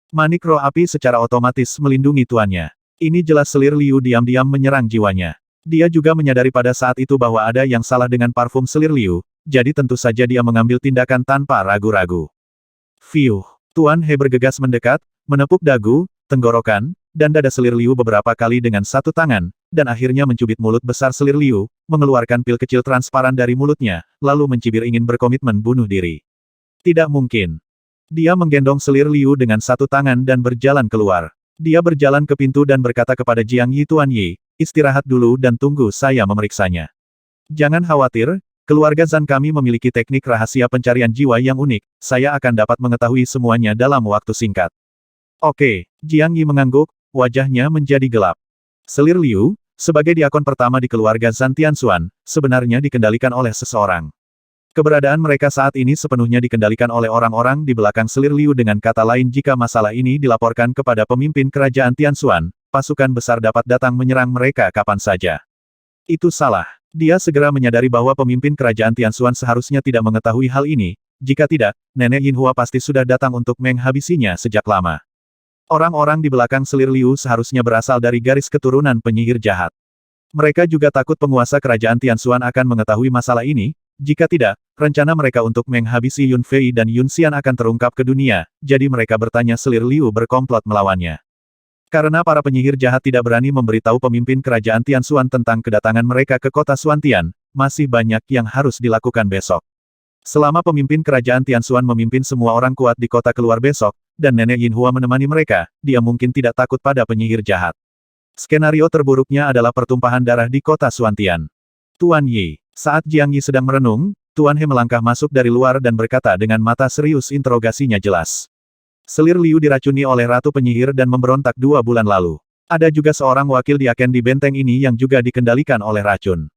Manik roh api secara otomatis melindungi tuannya. Ini jelas Selir Liu diam-diam menyerang jiwanya. Dia juga menyadari pada saat itu bahwa ada yang salah dengan parfum Selir Liu, jadi tentu saja dia mengambil tindakan tanpa ragu-ragu. Fiuh, Tuan He bergegas mendekat, menepuk dagu, tenggorokan, dan dada Selir Liu beberapa kali dengan satu tangan, dan akhirnya mencubit mulut besar Selir Liu, mengeluarkan pil kecil transparan dari mulutnya, lalu mencibir ingin berkomitmen bunuh diri. Tidak mungkin. Dia menggendong Selir Liu dengan satu tangan dan berjalan keluar. Dia berjalan ke pintu dan berkata kepada Jiang Yi, Tuan Yi, istirahat dulu dan tunggu saya memeriksanya. Jangan khawatir, keluarga Zan kami memiliki teknik rahasia pencarian jiwa yang unik, saya akan dapat mengetahui semuanya dalam waktu singkat. Oke, Jiang Yi mengangguk, wajahnya menjadi gelap. Selir Liu, sebagai diakon pertama di keluarga Zan Tianxuan, sebenarnya dikendalikan oleh seseorang. Keberadaan mereka saat ini sepenuhnya dikendalikan oleh orang-orang di belakang Selir Liu. Dengan kata lain, jika masalah ini dilaporkan kepada pemimpin kerajaan Tianxuan, pasukan besar dapat datang menyerang mereka kapan saja. Itu salah. Dia segera menyadari bahwa pemimpin kerajaan Tianxuan seharusnya tidak mengetahui hal ini, jika tidak, Nenek Yinhua pasti sudah datang untuk menghabisinya sejak lama. Orang-orang di belakang Selir Liu seharusnya berasal dari garis keturunan penyihir jahat. Mereka juga takut penguasa kerajaan Tianxuan akan mengetahui masalah ini, jika tidak, rencana mereka untuk menghabisi Yun Fei dan Yun Xian akan terungkap ke dunia, jadi mereka bertanya Selir Liu berkomplot melawannya. Karena para penyihir jahat tidak berani memberitahu pemimpin kerajaan Tianxuan tentang kedatangan mereka ke kota Xuantian, masih banyak yang harus dilakukan besok. Selama pemimpin kerajaan Tianxuan memimpin semua orang kuat di kota keluar besok, dan Nenek Yinhua menemani mereka, dia mungkin tidak takut pada penyihir jahat. Skenario terburuknya adalah pertumpahan darah di kota Xuantian. Tuan Yi, saat Jiang Yi sedang merenung, Tuan He melangkah masuk dari luar dan berkata dengan mata serius, interogasinya jelas. Selir Liu diracuni oleh Ratu Penyihir dan memberontak 2 bulan lalu. Ada juga seorang wakil diaken di benteng ini yang juga dikendalikan oleh racun.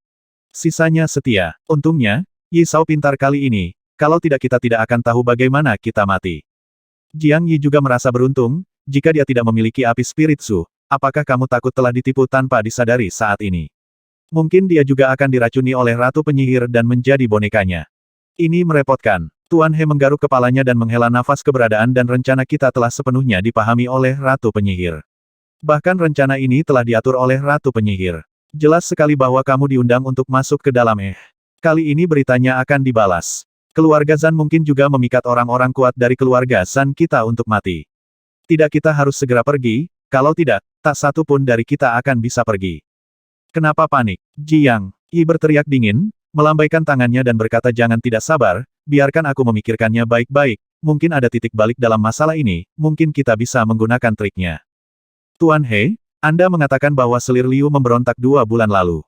Sisanya setia. Untungnya, Yi Sao pintar kali ini, kalau tidak kita tidak akan tahu bagaimana kita mati. Jiang Yi juga merasa beruntung, jika dia tidak memiliki api spirit Su, apakah kamu takut telah ditipu tanpa disadari saat ini? Mungkin dia juga akan diracuni oleh Ratu Penyihir dan menjadi bonekanya. Ini merepotkan. Tuan He menggaruk kepalanya dan menghela nafas. Keberadaan dan rencana kita telah sepenuhnya dipahami oleh Ratu Penyihir. Bahkan rencana ini telah diatur oleh Ratu Penyihir. Jelas sekali bahwa kamu diundang untuk masuk ke dalam Kali ini beritanya akan dibalas. Keluarga Zan mungkin juga memikat orang-orang kuat dari keluarga Zan kita untuk mati. Tidak, kita harus segera pergi, kalau tidak, tak satu pun dari kita akan bisa pergi. Kenapa panik? Jiang Yi berteriak dingin, melambaikan tangannya dan berkata jangan tidak sabar, biarkan aku memikirkannya baik-baik, mungkin ada titik balik dalam masalah ini, mungkin kita bisa menggunakan triknya. Tuan He, Anda mengatakan bahwa Selir Liu memberontak 2 bulan lalu.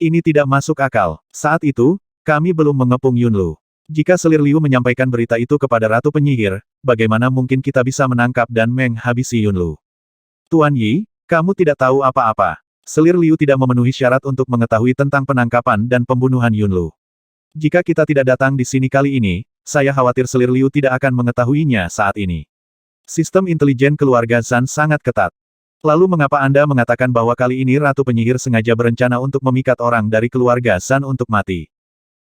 Ini tidak masuk akal. Saat itu, kami belum mengepung Yunlu. Jika Selir Liu menyampaikan berita itu kepada Ratu Penyihir, bagaimana mungkin kita bisa menangkap dan menghabisi Yunlu? Tuan Yi, kamu tidak tahu apa-apa. Selir Liu tidak memenuhi syarat untuk mengetahui tentang penangkapan dan pembunuhan Yunlu. Jika kita tidak datang di sini kali ini, saya khawatir Selir Liu tidak akan mengetahuinya saat ini. Sistem intelijen keluarga Zhan sangat ketat. Lalu mengapa Anda mengatakan bahwa kali ini Ratu Penyihir sengaja berencana untuk memikat orang dari keluarga Zhan untuk mati?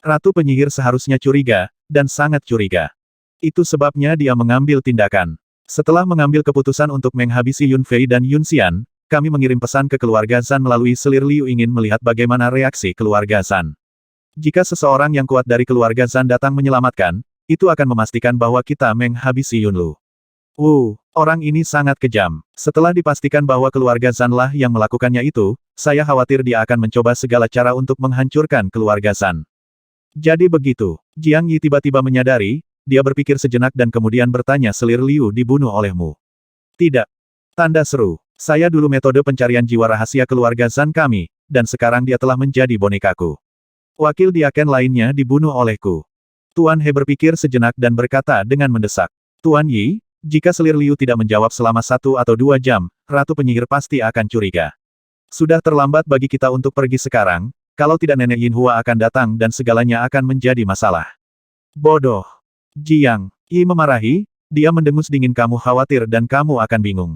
Ratu Penyihir seharusnya curiga, dan sangat curiga. Itu sebabnya dia mengambil tindakan. Setelah mengambil keputusan untuk menghabisi Yun Fei dan Yun Xian, kami mengirim pesan ke keluarga Zhan melalui Selir Liu ingin melihat bagaimana reaksi keluarga Zhan. Jika seseorang yang kuat dari keluarga Zhan datang menyelamatkan, itu akan memastikan bahwa kita menghabisi Yun Lu. Orang ini sangat kejam. Setelah dipastikan bahwa keluarga Zhan lah yang melakukannya itu, saya khawatir dia akan mencoba segala cara untuk menghancurkan keluarga Zhan. Jadi begitu, Jiang Yi tiba-tiba menyadari, dia berpikir sejenak dan kemudian bertanya Selir Liu dibunuh olehmu. Tidak. Tanda seru. Saya dulu metode pencarian jiwa rahasia keluarga Zhan kami, dan sekarang dia telah menjadi bonekaku. Wakil diaken lainnya dibunuh olehku. Tuan He berpikir sejenak dan berkata dengan mendesak. Tuan Yi, jika Selir Liu tidak menjawab selama 1 atau 2 jam, Ratu Penyihir pasti akan curiga. Sudah terlambat bagi kita untuk pergi sekarang, kalau tidak Nenek Yin Hua akan datang dan segalanya akan menjadi masalah. Bodoh. Jiang Yi memarahi, dia mendengus dingin kamu khawatir dan kamu akan bingung.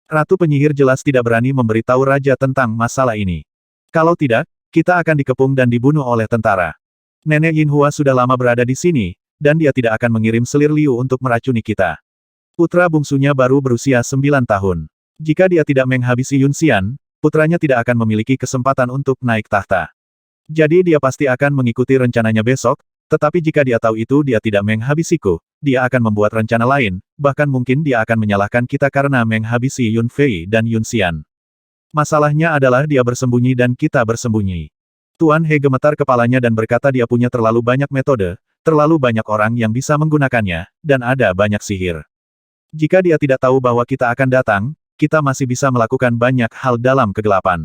Ratu Penyihir jelas tidak berani memberitahu Raja tentang masalah ini. Kalau tidak, kita akan dikepung dan dibunuh oleh tentara. Nenek Yin Hua sudah lama berada di sini, dan dia tidak akan mengirim Selir Liu untuk meracuni kita. Putra bungsunya baru berusia 9 tahun. Jika dia tidak menghabisi Yun Xian, putranya tidak akan memiliki kesempatan untuk naik tahta. Jadi dia pasti akan mengikuti rencananya besok, tetapi jika dia tahu itu dia tidak menghabisiku, dia akan membuat rencana lain, bahkan mungkin dia akan menyalahkan kita karena menghabisi Yun Fei dan Yun Xian. Masalahnya adalah dia bersembunyi dan kita bersembunyi. Tuan He gemetar kepalanya dan berkata dia punya terlalu banyak metode, terlalu banyak orang yang bisa menggunakannya, dan ada banyak sihir. Jika dia tidak tahu bahwa kita akan datang, kita masih bisa melakukan banyak hal dalam kegelapan.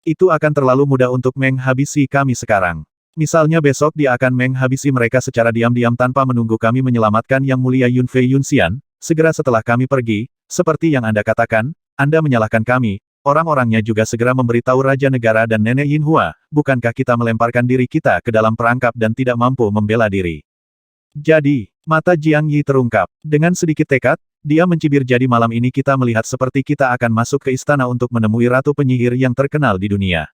Itu akan terlalu mudah untuk menghabisi kami sekarang. Misalnya besok dia akan menghabisi mereka secara diam-diam tanpa menunggu kami menyelamatkan Yang Mulia Yun Fei Yun Xian, segera setelah kami pergi, seperti yang Anda katakan, Anda menyalahkan kami, orang-orangnya juga segera memberitahu Raja Negara dan Nenek Yin Hua, bukankah kita melemparkan diri kita ke dalam perangkap dan tidak mampu membela diri. Jadi, mata Jiang Yi terungkap. Dengan sedikit tekad, dia mencibir jadi malam ini kita melihat seperti kita akan masuk ke istana untuk menemui Ratu Penyihir yang terkenal di dunia.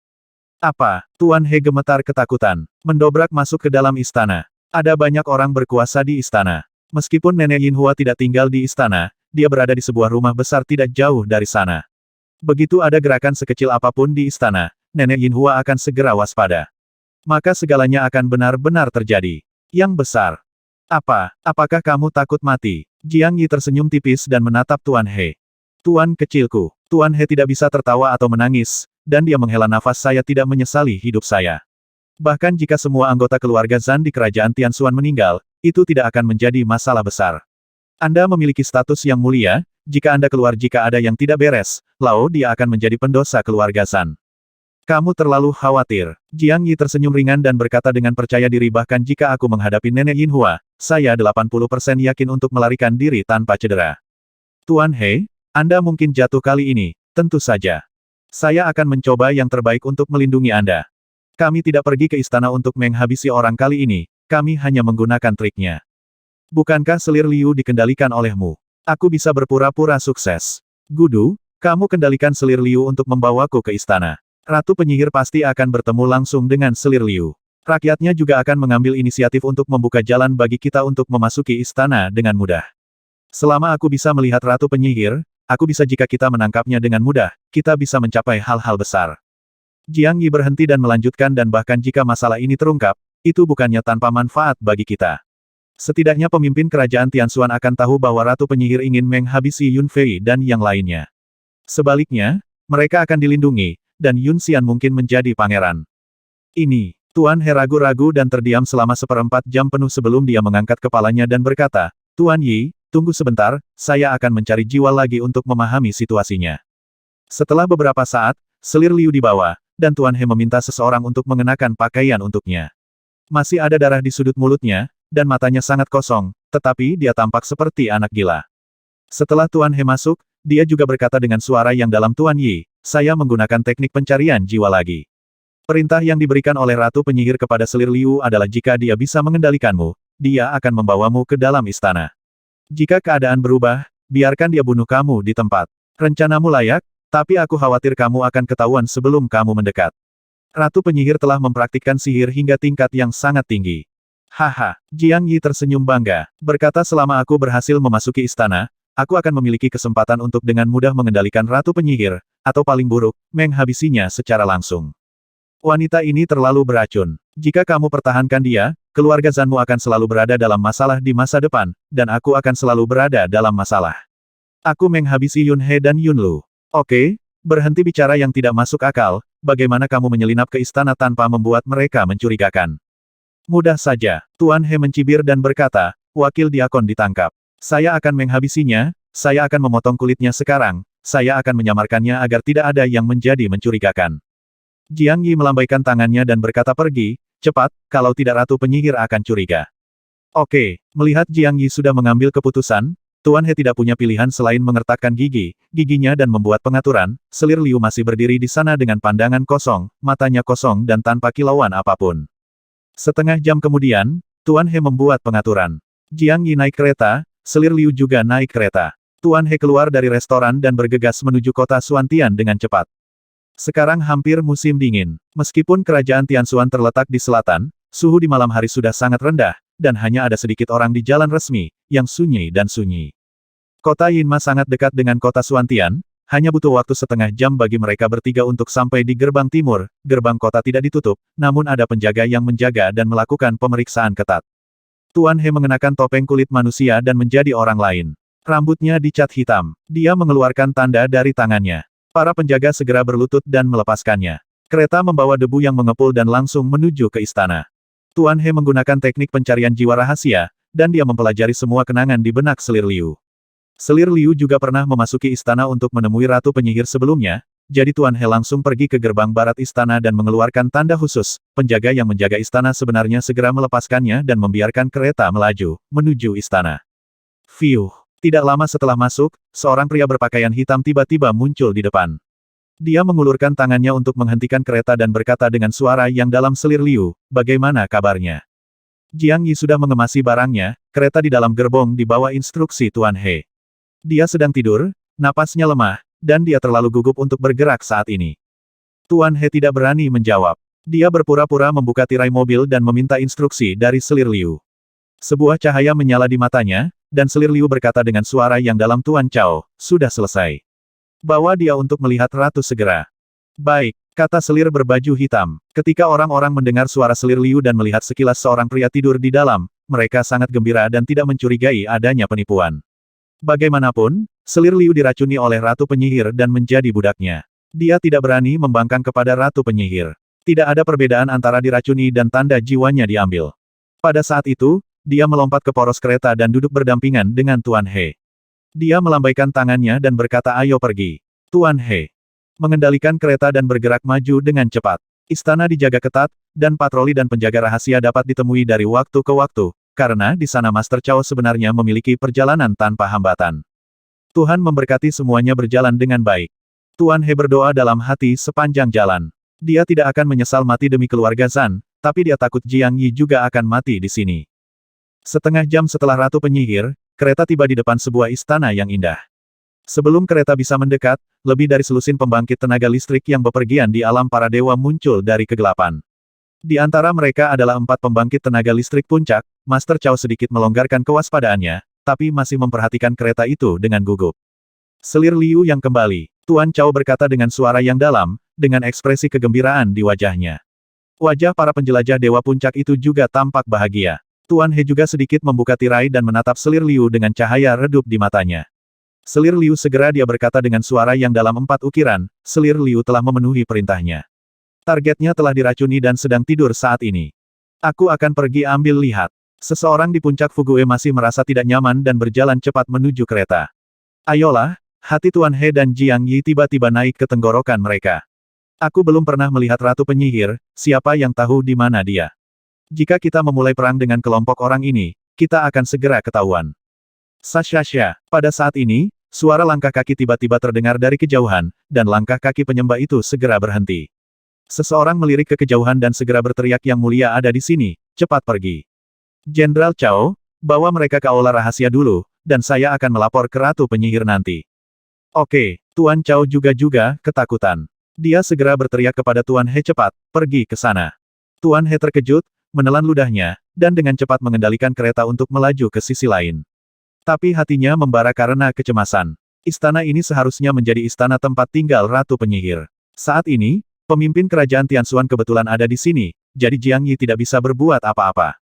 Apa? Tuan He gemetar ketakutan. Mendobrak masuk ke dalam istana. Ada banyak orang berkuasa di istana. Meskipun Nenek Yin Hua tidak tinggal di istana, dia berada di sebuah rumah besar tidak jauh dari sana. Begitu ada gerakan sekecil apapun di istana, Nenek Yin Hua akan segera waspada. Maka segalanya akan benar-benar terjadi. Yang besar. Apakah kamu takut mati? Jiang Yi tersenyum tipis dan menatap Tuan He. Tuan kecilku. Tuan He tidak bisa tertawa atau menangis, dan dia menghela nafas saya tidak menyesali hidup saya. Bahkan jika semua anggota keluarga Zhan di kerajaan Tianxuan meninggal, itu tidak akan menjadi masalah besar. Anda memiliki status yang mulia, jika Anda keluar jika ada yang tidak beres, lalu dia akan menjadi pendosa keluarga Zhan. Kamu terlalu khawatir. Jiang Yi tersenyum ringan dan berkata dengan percaya diri bahkan jika aku menghadapi Nenek Yin Hua, saya 80% yakin untuk melarikan diri tanpa cedera. Tuan He, Anda mungkin jatuh kali ini, tentu saja. Saya akan mencoba yang terbaik untuk melindungi Anda. Kami tidak pergi ke istana untuk menghabisi orang kali ini, kami hanya menggunakan triknya. Bukankah Selir Liu dikendalikan olehmu? Aku bisa berpura-pura sukses. Gudu, kamu kendalikan Selir Liu untuk membawaku ke istana. Ratu Penyihir pasti akan bertemu langsung dengan Selir Liu. Rakyatnya juga akan mengambil inisiatif untuk membuka jalan bagi kita untuk memasuki istana dengan mudah. Selama aku bisa melihat Ratu Penyihir, aku bisa jika kita menangkapnya dengan mudah, kita bisa mencapai hal-hal besar. Jiang Yi berhenti dan melanjutkan dan bahkan jika masalah ini terungkap, itu bukannya tanpa manfaat bagi kita. Setidaknya pemimpin kerajaan Tianxuan akan tahu bahwa Ratu Penyihir ingin menghabisi Yun Fei dan yang lainnya. Sebaliknya, mereka akan dilindungi, dan Yun Xian mungkin menjadi pangeran. Ini, Tuan He ragu-ragu dan terdiam selama 1/4 jam penuh sebelum dia mengangkat kepalanya dan berkata, Tuan Yi, tunggu sebentar, saya akan mencari jiwa lagi untuk memahami situasinya. Setelah beberapa saat, Selir Liu dibawa, dan Tuan He meminta seseorang untuk mengenakan pakaian untuknya. Masih ada darah di sudut mulutnya, dan matanya sangat kosong, tetapi dia tampak seperti anak gila. Setelah Tuan He masuk, dia juga berkata dengan suara yang dalam Tuan Yi, saya menggunakan teknik pencarian jiwa lagi. Perintah yang diberikan oleh Ratu Penyihir kepada Selir Liu adalah jika dia bisa mengendalikanmu, dia akan membawamu ke dalam istana. Jika keadaan berubah, biarkan dia bunuh kamu di tempat. Rencanamu layak, tapi aku khawatir kamu akan ketahuan sebelum kamu mendekat. Ratu penyihir telah mempraktikkan sihir hingga tingkat yang sangat tinggi. Haha, Jiang Yi tersenyum bangga, berkata selama aku berhasil memasuki istana, aku akan memiliki kesempatan untuk dengan mudah mengendalikan ratu penyihir, atau paling buruk, menghabisinya secara langsung. Wanita ini terlalu beracun. Jika kamu pertahankan dia, keluarga Zanmu akan selalu berada dalam masalah di masa depan, dan aku akan selalu berada dalam masalah. Aku menghabisi Yun He dan Yun Lu. Oke, berhenti bicara yang tidak masuk akal, bagaimana kamu menyelinap ke istana tanpa membuat mereka mencurigakan? Mudah saja, Tuan He mencibir dan berkata, wakil diakon ditangkap. Saya akan menghabisinya, saya akan memotong kulitnya sekarang, saya akan menyamarkannya agar tidak ada yang menjadi mencurigakan. Jiang Yi melambaikan tangannya dan berkata pergi, cepat, kalau tidak ratu penyihir akan curiga. Oke, melihat Jiang Yi sudah mengambil keputusan, Tuan He tidak punya pilihan selain mengertakkan giginya dan membuat pengaturan, selir Liu masih berdiri di sana dengan pandangan kosong, matanya kosong dan tanpa kilauan apapun. Setengah jam kemudian, Tuan He membuat pengaturan. Jiang Yi naik kereta, selir Liu juga naik kereta. Tuan He keluar dari restoran dan bergegas menuju kota Xuantian dengan cepat. Sekarang hampir musim dingin. Meskipun kerajaan Tianxuan terletak di selatan, suhu di malam hari sudah sangat rendah, dan hanya ada sedikit orang di jalan resmi, yang sunyi dan sunyi. Kota Yinma sangat dekat dengan kota Xuantian, hanya butuh waktu setengah jam bagi mereka bertiga untuk sampai di gerbang timur, gerbang kota tidak ditutup, namun ada penjaga yang menjaga dan melakukan pemeriksaan ketat. Tuan He mengenakan topeng kulit manusia dan menjadi orang lain. Rambutnya dicat hitam. Dia mengeluarkan tanda dari tangannya. Para penjaga segera berlutut dan melepaskannya. Kereta membawa debu yang mengepul dan langsung menuju ke istana. Tuan He menggunakan teknik pencarian jiwa rahasia, dan dia mempelajari semua kenangan di benak selir Liu. Selir Liu juga pernah memasuki istana untuk menemui ratu penyihir sebelumnya, jadi Tuan He langsung pergi ke gerbang barat istana dan mengeluarkan tanda khusus. Penjaga yang menjaga istana sebenarnya segera melepaskannya dan membiarkan kereta melaju, menuju istana. Fiuh. Tidak lama setelah masuk, seorang pria berpakaian hitam tiba-tiba muncul di depan. Dia mengulurkan tangannya untuk menghentikan kereta dan berkata dengan suara yang dalam selir Liu, bagaimana kabarnya? Jiang Yi sudah mengemasi barangnya, kereta di dalam gerbong di bawah instruksi Tuan He. Dia sedang tidur, napasnya lemah, dan dia terlalu gugup untuk bergerak saat ini. Tuan He tidak berani menjawab. Dia berpura-pura membuka tirai mobil dan meminta instruksi dari selir Liu. Sebuah cahaya menyala di matanya, dan selir Liu berkata dengan suara yang dalam Tuan Cao, sudah selesai. Bawa dia untuk melihat ratu segera. Baik, kata selir berbaju hitam. Ketika orang-orang mendengar suara selir Liu dan melihat sekilas seorang pria tidur di dalam, mereka sangat gembira dan tidak mencurigai adanya penipuan. Bagaimanapun, selir Liu diracuni oleh ratu penyihir dan menjadi budaknya. Dia tidak berani membangkang kepada ratu penyihir. Tidak ada perbedaan antara diracuni dan tanda jiwanya diambil. Pada saat itu, dia melompat ke poros kereta dan duduk berdampingan dengan Tuan He. Dia melambaikan tangannya dan berkata ayo pergi. Tuan He mengendalikan kereta dan bergerak maju dengan cepat. Istana dijaga ketat, dan patroli dan penjaga rahasia dapat ditemui dari waktu ke waktu, karena di sana Master Cao sebenarnya memiliki perjalanan tanpa hambatan. Tuhan memberkati semuanya berjalan dengan baik. Tuan He berdoa dalam hati sepanjang jalan. Dia tidak akan menyesal mati demi keluarga Zan, tapi dia takut Jiang Yi juga akan mati di sini. Setengah jam setelah ratu penyihir, kereta tiba di depan sebuah istana yang indah. Sebelum kereta bisa mendekat, lebih dari selusin pembangkit tenaga listrik yang bepergian di alam para dewa muncul dari kegelapan. Di antara mereka adalah 4 pembangkit tenaga listrik puncak. Master Cao sedikit melonggarkan kewaspadaannya, tapi masih memperhatikan kereta itu dengan gugup. Selir Liu yang kembali. Tuan Cao berkata dengan suara yang dalam, dengan ekspresi kegembiraan di wajahnya. Wajah para penjelajah dewa puncak itu juga tampak bahagia. Tuan He juga sedikit membuka tirai dan menatap selir Liu dengan cahaya redup di matanya. Selir Liu segera dia berkata dengan suara yang dalam 4 ukiran, selir Liu telah memenuhi perintahnya. Targetnya telah diracuni dan sedang tidur saat ini. Aku akan pergi ambil lihat. Seseorang di puncak Fugue masih merasa tidak nyaman dan berjalan cepat menuju kereta. Ayolah, hati Tuan He dan Jiang Yi tiba-tiba naik ke tenggorokan mereka. Aku belum pernah melihat ratu penyihir, siapa yang tahu di mana dia? Jika kita memulai perang dengan kelompok orang ini, kita akan segera ketahuan. Sasha, pada saat ini, suara langkah kaki tiba-tiba terdengar dari kejauhan, dan langkah kaki penyembah itu segera berhenti. Seseorang melirik ke kejauhan dan segera berteriak yang mulia ada di sini, cepat pergi. Jenderal Chao, bawa mereka ke aula rahasia dulu, dan saya akan melapor ke Ratu Penyihir nanti. Oke, Tuan Chao juga ketakutan. Dia segera berteriak kepada Tuan He cepat, pergi ke sana. Tuan He terkejut, menelan ludahnya, dan dengan cepat mengendalikan kereta untuk melaju ke sisi lain. Tapi hatinya membara karena kecemasan. Istana ini seharusnya menjadi istana tempat tinggal Ratu Penyihir. Saat ini, pemimpin kerajaan Tianxuan kebetulan ada di sini, jadi Jiang Yi tidak bisa berbuat apa-apa.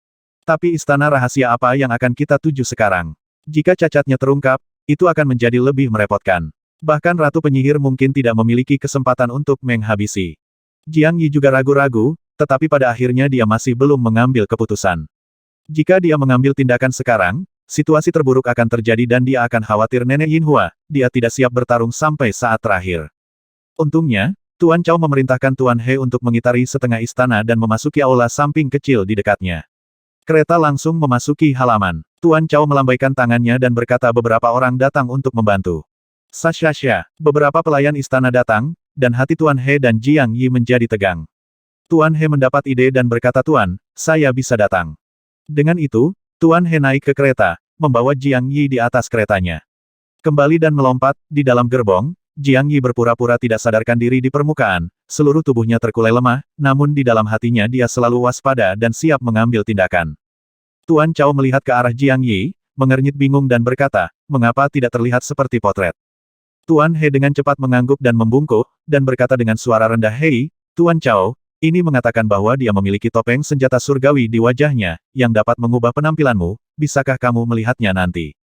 Tapi istana rahasia apa yang akan kita tuju sekarang? Jika cacatnya terungkap, itu akan menjadi lebih merepotkan. Bahkan Ratu Penyihir mungkin tidak memiliki kesempatan untuk menghabisi. Jiang Yi juga ragu-ragu, tetapi pada akhirnya dia masih belum mengambil keputusan. Jika dia mengambil tindakan sekarang, situasi terburuk akan terjadi dan dia akan khawatir Nenek Yinhua, dia tidak siap bertarung sampai saat terakhir. Untungnya, Tuan Chao memerintahkan Tuan He untuk mengitari setengah istana dan memasuki aula samping kecil di dekatnya. Kereta langsung memasuki halaman. Tuan Chao melambaikan tangannya dan berkata beberapa orang datang untuk membantu. Sasha, beberapa pelayan istana datang, dan hati Tuan He dan Jiang Yi menjadi tegang. Tuan He mendapat ide dan berkata Tuan, saya bisa datang. Dengan itu, Tuan He naik ke kereta, membawa Jiang Yi di atas keretanya. Kembali dan melompat, di dalam gerbong, Jiang Yi berpura-pura tidak sadarkan diri di permukaan, seluruh tubuhnya terkulai lemah, namun di dalam hatinya dia selalu waspada dan siap mengambil tindakan. Tuan Chao melihat ke arah Jiang Yi, mengernyit bingung dan berkata, mengapa tidak terlihat seperti potret. Tuan He dengan cepat mengangguk dan membungkuk, dan berkata dengan suara rendah Hei, Tuan Chao, ini mengatakan bahwa dia memiliki topeng senjata surgawi di wajahnya, yang dapat mengubah penampilanmu, bisakah kamu melihatnya nanti?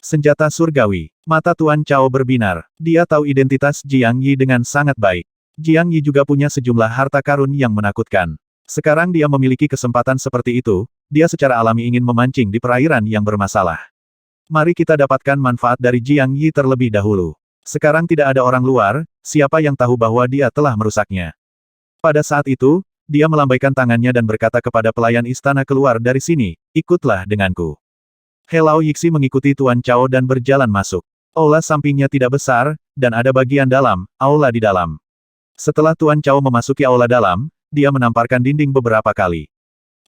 Senjata surgawi. Mata Tuan Chao berbinar. Dia tahu identitas Jiang Yi dengan sangat baik. Jiang Yi juga punya sejumlah harta karun yang menakutkan. Sekarang dia memiliki kesempatan seperti itu, dia secara alami ingin memancing di perairan yang bermasalah. Mari kita dapatkan manfaat dari Jiang Yi terlebih dahulu. Sekarang tidak ada orang luar, siapa yang tahu bahwa dia telah merusaknya. Pada saat itu, dia melambaikan tangannya dan berkata kepada pelayan istana keluar dari sini, ikutlah denganku. Helao Yixi mengikuti Tuan Chao dan berjalan masuk. Aula sampingnya tidak besar, dan ada bagian dalam, aula di dalam. Setelah Tuan Chao memasuki aula dalam, dia menamparkan dinding beberapa kali.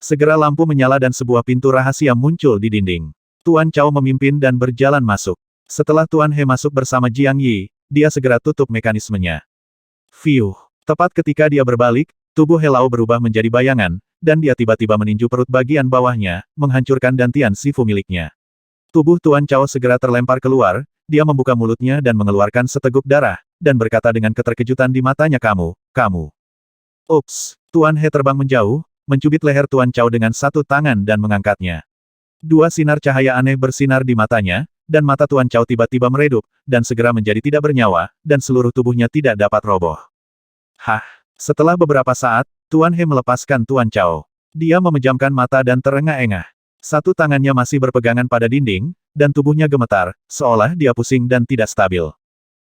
Segera lampu menyala dan sebuah pintu rahasia muncul di dinding. Tuan Chao memimpin dan berjalan masuk. Setelah Tuan He masuk bersama Jiang Yi, dia segera tutup mekanismenya. Fiuh. Tepat ketika dia berbalik, tubuh Helao berubah menjadi bayangan, dan dia tiba-tiba meninju perut bagian bawahnya, menghancurkan dantian sifu miliknya. Tubuh Tuan Chao segera terlempar keluar, dia membuka mulutnya dan mengeluarkan seteguk darah, dan berkata dengan keterkejutan di matanya kamu. Ups! Tuan He terbang menjauh, mencubit leher Tuan Chao dengan satu tangan dan mengangkatnya. Dua sinar cahaya aneh bersinar di matanya, dan mata Tuan Chao tiba-tiba meredup, dan segera menjadi tidak bernyawa, dan seluruh tubuhnya tidak dapat roboh. Setelah beberapa saat, Tuan He melepaskan Tuan Chao. Dia memejamkan mata dan terengah-engah. Satu tangannya masih berpegangan pada dinding, dan tubuhnya gemetar, seolah dia pusing dan tidak stabil.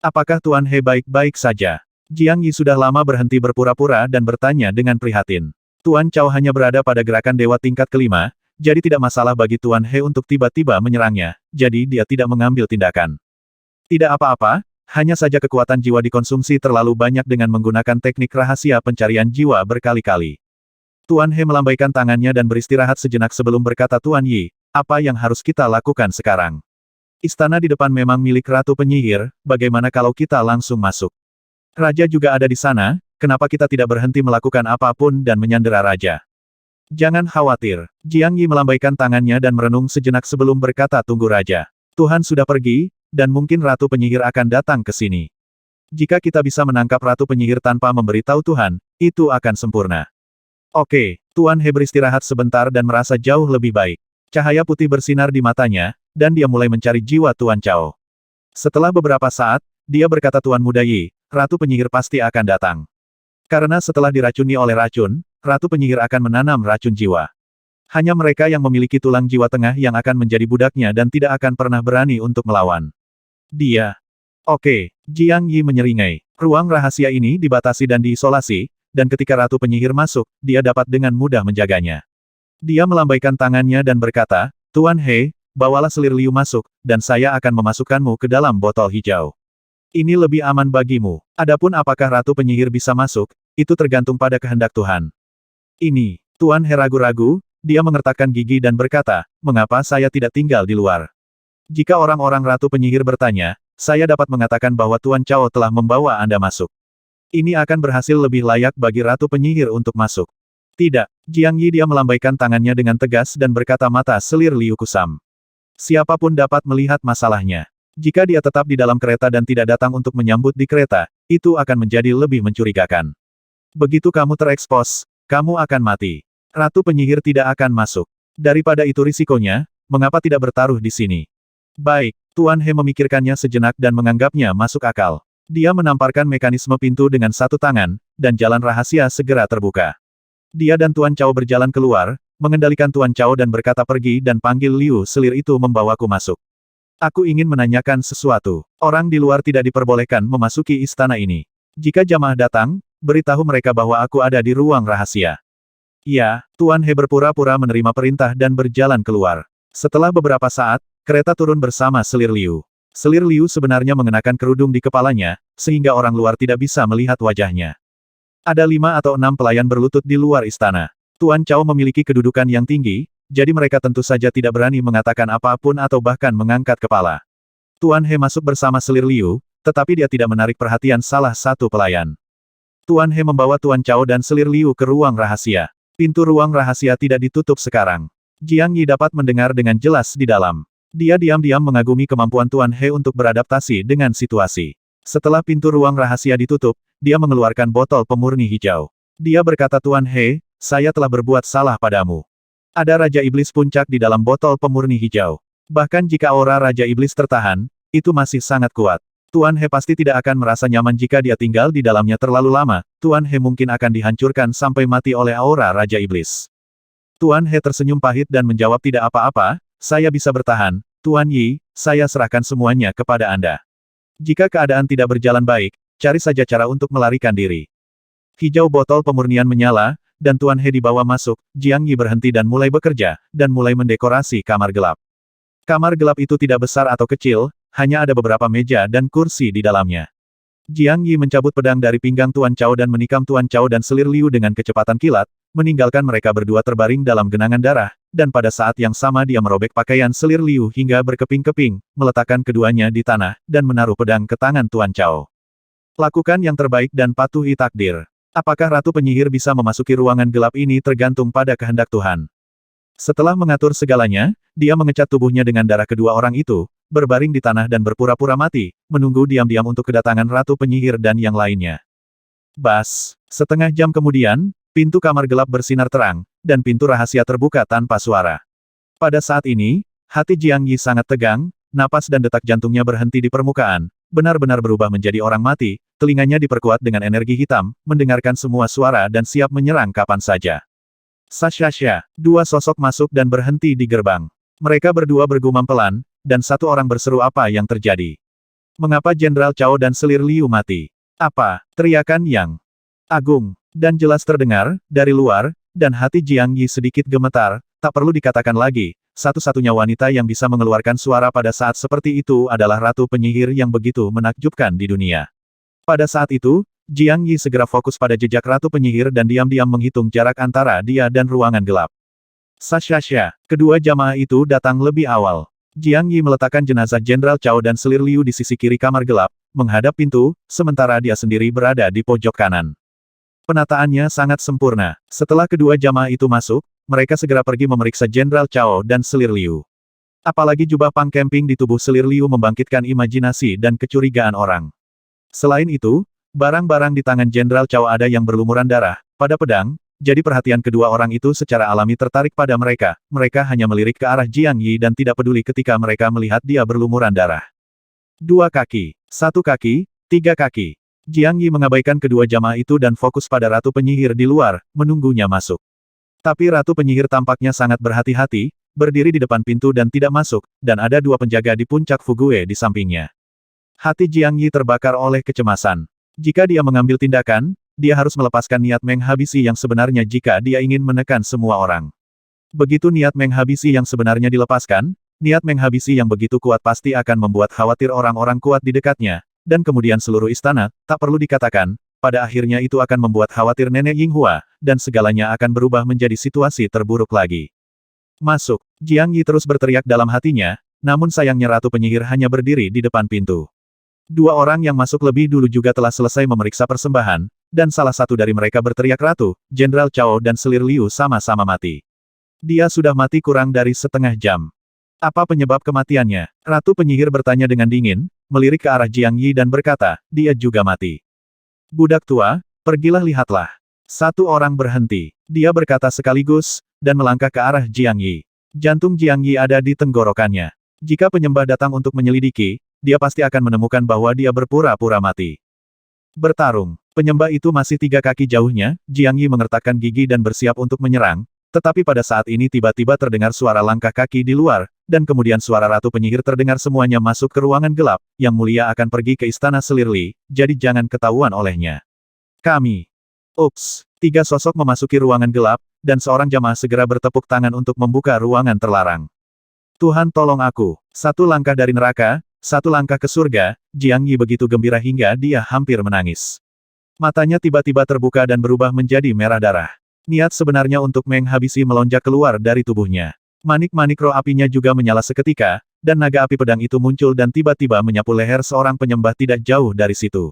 Apakah Tuan He baik-baik saja? Jiang Yi sudah lama berhenti berpura-pura dan bertanya dengan prihatin. Tuan Chao hanya berada pada gerakan dewa tingkat kelima, jadi tidak masalah bagi Tuan He untuk tiba-tiba menyerangnya, jadi dia tidak mengambil tindakan. Tidak apa-apa. Hanya saja kekuatan jiwa dikonsumsi terlalu banyak dengan menggunakan teknik rahasia pencarian jiwa berkali-kali. Tuan He melambaikan tangannya dan beristirahat sejenak sebelum berkata Tuan Yi, apa yang harus kita lakukan sekarang? Istana di depan memang milik Ratu Penyihir, bagaimana kalau kita langsung masuk? Raja juga ada di sana, kenapa kita tidak berhenti melakukan apapun dan menyandera Raja? Jangan khawatir. Jiang Yi melambaikan tangannya dan merenung sejenak sebelum berkata tunggu Raja. Tuhan sudah pergi, dan mungkin Ratu Penyihir akan datang ke sini. Jika kita bisa menangkap Ratu Penyihir tanpa memberitahu Tuhan, itu akan sempurna. Oke, Tuan He beristirahat sebentar dan merasa jauh lebih baik. Cahaya putih bersinar di matanya, dan dia mulai mencari jiwa Tuan Chao. Setelah beberapa saat, dia berkata Tuan Muda Yi, Ratu Penyihir pasti akan datang. Karena setelah diracuni oleh racun, Ratu Penyihir akan menanam racun jiwa. Hanya mereka yang memiliki tulang jiwa tengah yang akan menjadi budaknya dan tidak akan pernah berani untuk melawan. Dia. Oke, Jiang Yi menyeringai. Ruang rahasia ini dibatasi dan diisolasi, dan ketika Ratu Penyihir masuk, dia dapat dengan mudah menjaganya. Dia melambaikan tangannya dan berkata, Tuan He, bawalah selir liu masuk, dan saya akan memasukkanmu ke dalam botol hijau. Ini lebih aman bagimu. Adapun apakah Ratu Penyihir bisa masuk, itu tergantung pada kehendak Tuhan. Ini, Tuan He ragu-ragu, dia mengertakkan gigi dan berkata, mengapa saya tidak tinggal di luar? Jika orang-orang Ratu Penyihir bertanya, saya dapat mengatakan bahwa Tuan Chao telah membawa Anda masuk. Ini akan berhasil lebih layak bagi Ratu Penyihir untuk masuk. Tidak, Jiang Yi dia melambaikan tangannya dengan tegas dan berkata mata selir Liu kusam. Siapapun dapat melihat masalahnya. Jika dia tetap di dalam kereta dan tidak datang untuk menyambut di kereta, itu akan menjadi lebih mencurigakan. Begitu kamu terekspos, kamu akan mati. Ratu Penyihir tidak akan masuk. Daripada itu risikonya, mengapa tidak bertaruh di sini? Baik, Tuan He memikirkannya sejenak dan menganggapnya masuk akal. Dia menamparkan mekanisme pintu dengan satu tangan, dan jalan rahasia segera terbuka. Dia dan Tuan Chao berjalan keluar, mengendalikan Tuan Chao dan berkata pergi dan panggil Liu selir itu membawaku masuk. Aku ingin menanyakan sesuatu. Orang di luar tidak diperbolehkan memasuki istana ini. Jika jamaah datang, beritahu mereka bahwa aku ada di ruang rahasia. Ya, Tuan He berpura-pura menerima perintah dan berjalan keluar. Setelah beberapa saat, kereta turun bersama selir Liu. Selir Liu sebenarnya mengenakan kerudung di kepalanya, sehingga orang luar tidak bisa melihat wajahnya. Ada 5 atau 6 pelayan berlutut di luar istana. Tuan Chao memiliki kedudukan yang tinggi, jadi mereka tentu saja tidak berani mengatakan apapun atau bahkan mengangkat kepala. Tuan He masuk bersama selir Liu, tetapi dia tidak menarik perhatian salah satu pelayan. Tuan He membawa Tuan Chao dan selir Liu ke ruang rahasia. Pintu ruang rahasia tidak ditutup sekarang. Jiang Yi dapat mendengar dengan jelas di dalam. Dia diam-diam mengagumi kemampuan Tuan He untuk beradaptasi dengan situasi. Setelah pintu ruang rahasia ditutup, dia mengeluarkan botol pemurni hijau. Dia berkata Tuan He, saya telah berbuat salah padamu. Ada Raja Iblis Puncak di dalam botol pemurni hijau. Bahkan jika aura Raja Iblis tertahan, itu masih sangat kuat. Tuan He pasti tidak akan merasa nyaman jika dia tinggal di dalamnya terlalu lama, Tuan He mungkin akan dihancurkan sampai mati oleh aura Raja Iblis. Tuan He tersenyum pahit dan menjawab tidak apa-apa, saya bisa bertahan, Tuan Yi, saya serahkan semuanya kepada Anda. Jika keadaan tidak berjalan baik, cari saja cara untuk melarikan diri. Hijau botol pemurnian menyala, dan Tuan He dibawa masuk, Jiang Yi berhenti dan mulai bekerja, dan mulai mendekorasi kamar gelap. Kamar gelap itu tidak besar atau kecil, hanya ada beberapa meja dan kursi di dalamnya. Jiang Yi mencabut pedang dari pinggang Tuan Chao dan menikam Tuan Chao dan selir Liu dengan kecepatan kilat, meninggalkan mereka berdua terbaring dalam genangan darah, dan pada saat yang sama dia merobek pakaian selir Liu hingga berkeping-keping, meletakkan keduanya di tanah, dan menaruh pedang ke tangan Tuan Chao. Lakukan yang terbaik dan patuhi takdir. Apakah Ratu Penyihir bisa memasuki ruangan gelap ini tergantung pada kehendak Tuhan. Setelah mengatur segalanya, dia mengecat tubuhnya dengan darah kedua orang itu, berbaring di tanah dan berpura-pura mati, menunggu diam-diam untuk kedatangan Ratu Penyihir dan yang lainnya. Bas! Setengah jam kemudian, pintu kamar gelap bersinar terang, dan pintu rahasia terbuka tanpa suara. Pada saat ini, hati Jiang Yi sangat tegang, napas dan detak jantungnya berhenti di permukaan, benar-benar berubah menjadi orang mati, telinganya diperkuat dengan energi hitam, mendengarkan semua suara dan siap menyerang kapan saja. Sasha, dua sosok masuk dan berhenti di gerbang. Mereka berdua bergumam pelan, dan satu orang berseru apa yang terjadi. Mengapa Jenderal Chao dan selir Liu mati? Apa? Teriakan yang agung dan jelas terdengar dari luar, dan hati Jiang Yi sedikit gemetar. Tak perlu dikatakan lagi, satu-satunya wanita yang bisa mengeluarkan suara pada saat seperti itu adalah Ratu Penyihir yang begitu menakjubkan di dunia. Pada saat itu, Jiang Yi segera fokus pada jejak Ratu Penyihir dan diam-diam menghitung jarak antara dia dan ruangan gelap. Sasha, kedua jamaah itu datang lebih awal. Jiang Yi meletakkan jenazah Jenderal Chao dan selir Liu di sisi kiri kamar gelap, menghadap pintu, sementara dia sendiri berada di pojok kanan. Penataannya sangat sempurna. Setelah kedua jamaah itu masuk, mereka segera pergi memeriksa Jenderal Chao dan selir Liu. Apalagi jubah pang camping di tubuh selir Liu membangkitkan imajinasi dan kecurigaan orang. Selain itu, barang-barang di tangan Jenderal Chao ada yang berlumuran darah, pada pedang, jadi perhatian kedua orang itu secara alami tertarik pada mereka, mereka hanya melirik ke arah Jiang Yi dan tidak peduli ketika mereka melihat dia berlumuran darah. 2 kaki, 1 kaki, 3 kaki. Jiang Yi mengabaikan kedua jamaah itu dan fokus pada Ratu Penyihir di luar, menunggunya masuk. Tapi Ratu Penyihir tampaknya sangat berhati-hati, berdiri di depan pintu dan tidak masuk, dan ada 2 penjaga di puncak Fugue di sampingnya. Hati Jiang Yi terbakar oleh kecemasan. Jika dia mengambil tindakan, dia harus melepaskan niat menghabisi yang sebenarnya jika dia ingin menekan semua orang. Begitu niat menghabisi yang sebenarnya dilepaskan, niat menghabisi yang begitu kuat pasti akan membuat khawatir orang-orang kuat di dekatnya, dan kemudian seluruh istana, tak perlu dikatakan, pada akhirnya itu akan membuat khawatir Nenek Yinghua, dan segalanya akan berubah menjadi situasi terburuk lagi. Masuk, Jiang Yi terus berteriak dalam hatinya, namun sayangnya Ratu Penyihir hanya berdiri di depan pintu. Dua orang yang masuk lebih dulu juga telah selesai memeriksa persembahan, dan salah satu dari mereka berteriak Ratu, Jenderal Chao dan selir Liu sama-sama mati. Dia sudah mati kurang dari setengah jam. Apa penyebab kematiannya? Ratu Penyihir bertanya dengan dingin, melirik ke arah Jiang Yi dan berkata, dia juga mati. Budak tua, pergilah lihatlah. Satu orang berhenti. Dia berkata sekaligus, dan melangkah ke arah Jiang Yi. Jantung Jiang Yi ada di tenggorokannya. Jika penyembah datang untuk menyelidiki, dia pasti akan menemukan bahwa dia berpura-pura mati. Bertarung. Penyembah itu masih 3 kaki jauhnya, Jiang Yi mengertakkan gigi dan bersiap untuk menyerang, tetapi pada saat ini tiba-tiba terdengar suara langkah kaki di luar, dan kemudian suara Ratu Penyihir terdengar semuanya masuk ke ruangan gelap, yang mulia akan pergi ke istana selir Li, jadi jangan ketahuan olehnya. Kami. Ups. 3 sosok memasuki ruangan gelap, dan seorang jamaah segera bertepuk tangan untuk membuka ruangan terlarang. Tuhan tolong aku. 1 langkah dari neraka, 1 langkah ke surga, Jiang Yi begitu gembira hingga dia hampir menangis. Matanya tiba-tiba terbuka dan berubah menjadi merah darah. Niat sebenarnya untuk menghabisi melonjak keluar dari tubuhnya. Manik-manik roh apinya juga menyala seketika, dan naga api pedang itu muncul dan tiba-tiba menyapu leher seorang penyembah tidak jauh dari situ.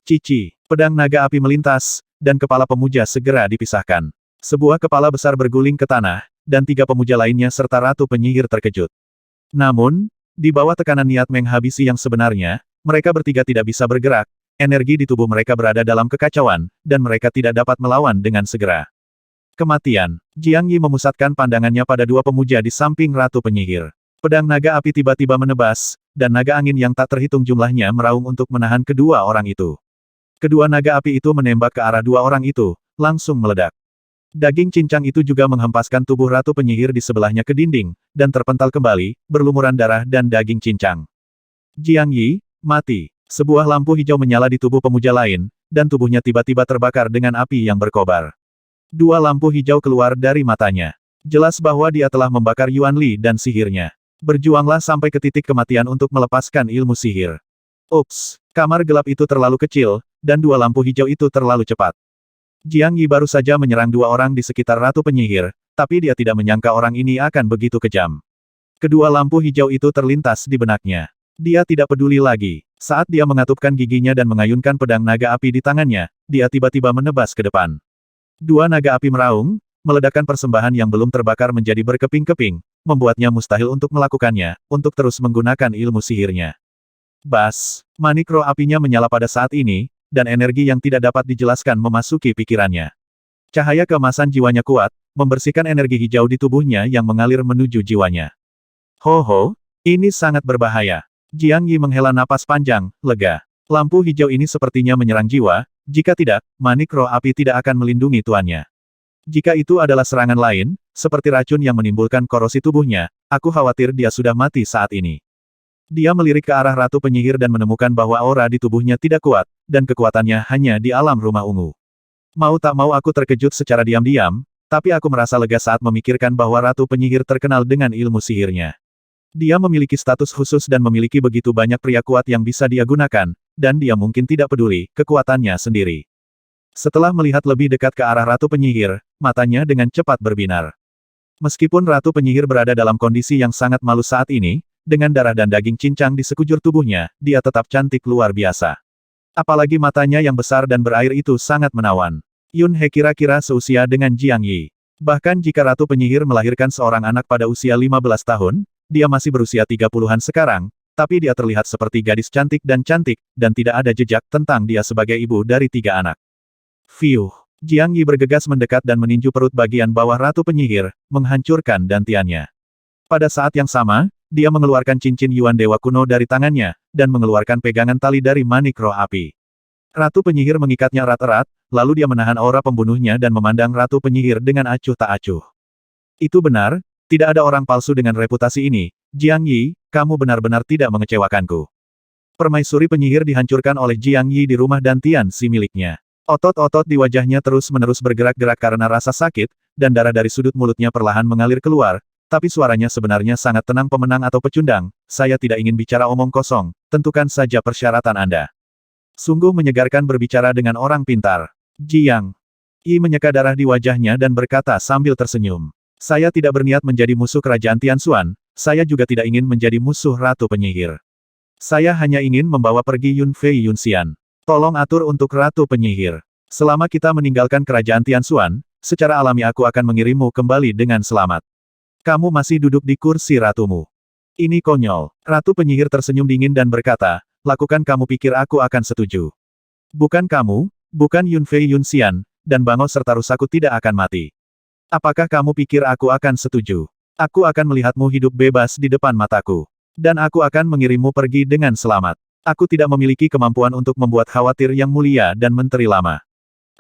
Cici, pedang naga api melintas, dan kepala pemuja segera dipisahkan. Sebuah kepala besar berguling ke tanah, dan 3 pemuja lainnya serta Ratu Penyihir terkejut. Namun, di bawah tekanan niat menghabisi yang sebenarnya, mereka bertiga tidak bisa bergerak, energi di tubuh mereka berada dalam kekacauan, dan mereka tidak dapat melawan dengan segera. Kematian. Jiang Yi memusatkan pandangannya pada 2 pemuja di samping Ratu Penyihir. Pedang naga api tiba-tiba menebas, dan naga angin yang tak terhitung jumlahnya meraung untuk menahan kedua orang itu. Kedua naga api itu menembak ke arah 2 orang itu, langsung meledak. Daging cincang itu juga menghempaskan tubuh Ratu Penyihir di sebelahnya ke dinding, dan terpental kembali, berlumuran darah dan daging cincang. Jiang Yi, mati. Sebuah lampu hijau menyala di tubuh pemuja lain, dan tubuhnya tiba-tiba terbakar dengan api yang berkobar. 2 lampu hijau keluar dari matanya. Jelas bahwa dia telah membakar Yuan Li dan sihirnya. Berjuanglah sampai ke titik kematian untuk melepaskan ilmu sihir. Ups, kamar gelap itu terlalu kecil, dan 2 lampu hijau itu terlalu cepat. Jiang Yi baru saja menyerang 2 orang di sekitar Ratu Penyihir, tapi dia tidak menyangka orang ini akan begitu kejam. Kedua lampu hijau itu terlintas di benaknya. Dia tidak peduli lagi. Saat dia mengatupkan giginya dan mengayunkan pedang naga api di tangannya, dia tiba-tiba menebas ke depan. 2 naga api meraung, meledakkan persembahan yang belum terbakar menjadi berkeping-keping, membuatnya mustahil untuk melakukannya, untuk terus menggunakan ilmu sihirnya. Bas, manik roh apinya menyala pada saat ini, dan energi yang tidak dapat dijelaskan memasuki pikirannya. Cahaya keemasan jiwanya kuat, membersihkan energi hijau di tubuhnya yang mengalir menuju jiwanya. Ho, ini sangat berbahaya. Jiang Yi menghela napas panjang, lega. Lampu hijau ini sepertinya menyerang jiwa, jika tidak, manik roh api tidak akan melindungi tuannya. Jika itu adalah serangan lain, seperti racun yang menimbulkan korosi tubuhnya, aku khawatir dia sudah mati saat ini. Dia melirik ke arah Ratu Penyihir dan menemukan bahwa aura di tubuhnya tidak kuat, dan kekuatannya hanya di alam rumah ungu. Mau tak mau aku terkejut secara diam-diam, tapi aku merasa lega saat memikirkan bahwa Ratu Penyihir terkenal dengan ilmu sihirnya. Dia memiliki status khusus dan memiliki begitu banyak pria kuat yang bisa dia gunakan, dan dia mungkin tidak peduli kekuatannya sendiri. Setelah melihat lebih dekat ke arah Ratu Penyihir, matanya dengan cepat berbinar. Meskipun Ratu Penyihir berada dalam kondisi yang sangat malu saat ini, dengan darah dan daging cincang di sekujur tubuhnya, dia tetap cantik luar biasa. Apalagi matanya yang besar dan berair itu sangat menawan. Yun He kira-kira seusia dengan Jiang Yi. Bahkan jika Ratu Penyihir melahirkan seorang anak pada usia 15 tahun, dia masih berusia 30-an sekarang, tapi dia terlihat seperti gadis cantik, dan tidak ada jejak tentang dia sebagai ibu dari 3 anak. Fiuh. Jiang Yi bergegas mendekat dan meninju perut bagian bawah Ratu Penyihir, menghancurkan dantiannya. Pada saat yang sama, dia mengeluarkan cincin Yuan Dewa kuno dari tangannya, dan mengeluarkan pegangan tali dari manik roh api. Ratu Penyihir mengikatnya erat-erat, lalu dia menahan aura pembunuhnya dan memandang Ratu Penyihir dengan acuh tak acuh. Itu benar, tidak ada orang palsu dengan reputasi ini. Jiang Yi, kamu benar-benar tidak mengecewakanku. Permaisuri penyihir dihancurkan oleh Jiang Yi di rumah dantian si miliknya. Otot-otot di wajahnya terus-menerus bergerak-gerak karena rasa sakit, dan darah dari sudut mulutnya perlahan mengalir keluar, tapi suaranya sebenarnya sangat tenang. Pemenang atau pecundang, saya tidak ingin bicara omong kosong, tentukan saja persyaratan Anda. Sungguh menyegarkan berbicara dengan orang pintar. Jiang Yi menyeka darah di wajahnya dan berkata sambil tersenyum. Saya tidak berniat menjadi musuh kerajaan Tianxuan, saya juga tidak ingin menjadi musuh Ratu Penyihir. Saya hanya ingin membawa pergi Yun Fei Yunxian. Tolong atur untuk Ratu Penyihir. Selama kita meninggalkan kerajaan Tianxuan, secara alami aku akan mengirimmu kembali dengan selamat. Kamu masih duduk di kursi ratumu. Ini konyol. Ratu Penyihir tersenyum dingin dan berkata, lakukan kamu pikir aku akan setuju. Bukan kamu, bukan Yun Fei Yunxian, dan Bangau serta Rusaku tidak akan mati. Apakah kamu pikir aku akan setuju? Aku akan melihatmu hidup bebas di depan mataku. Dan aku akan mengirimmu pergi dengan selamat. Aku tidak memiliki kemampuan untuk membuat khawatir yang mulia dan menteri lama.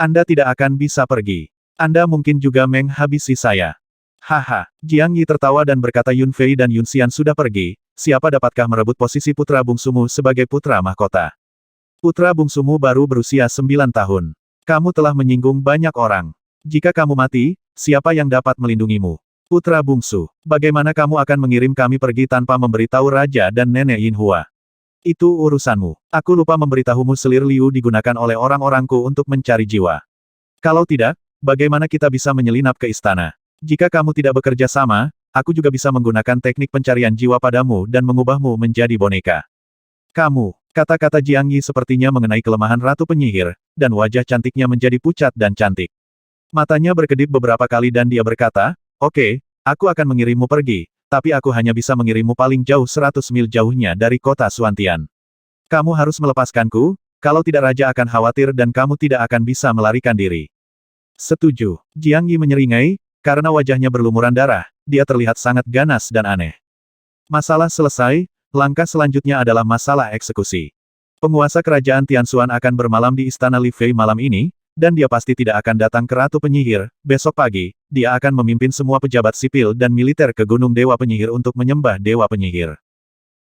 Anda tidak akan bisa pergi. Anda mungkin juga menghabisi saya. Haha, Jiang Yi tertawa dan berkata Yun Fei dan Yun Xian sudah pergi, siapa dapatkah merebut posisi putra bungsumu sebagai putra mahkota? Putra bungsumu baru berusia 9 tahun. Kamu telah menyinggung banyak orang. Jika kamu mati, siapa yang dapat melindungimu? Putra bungsu, bagaimana kamu akan mengirim kami pergi tanpa memberitahu Raja dan Nenek Yin Hua? Itu urusanmu. Aku lupa memberitahumu selir liu digunakan oleh orang-orangku untuk mencari jiwa. Kalau tidak, bagaimana kita bisa menyelinap ke istana? Jika kamu tidak bekerja sama, aku juga bisa menggunakan teknik pencarian jiwa padamu dan mengubahmu menjadi boneka. Kamu, kata-kata Jiang Yi sepertinya mengenai kelemahan Ratu Penyihir, dan wajah cantiknya menjadi pucat dan cantik. Matanya berkedip beberapa kali dan dia berkata, oke, aku akan mengirimmu pergi, tapi aku hanya bisa mengirimmu paling jauh 100 mil jauhnya dari kota Suantian. Kamu harus melepaskanku, kalau tidak Raja akan khawatir dan kamu tidak akan bisa melarikan diri. Setuju. Jiang Yi menyeringai, karena wajahnya berlumuran darah, dia terlihat sangat ganas dan aneh. Masalah selesai, langkah selanjutnya adalah masalah eksekusi. Penguasa kerajaan Tianxuan akan bermalam di istana Li Fei malam ini, dan dia pasti tidak akan datang ke Ratu Penyihir. Besok pagi, dia akan memimpin semua pejabat sipil dan militer ke Gunung Dewa Penyihir untuk menyembah Dewa Penyihir.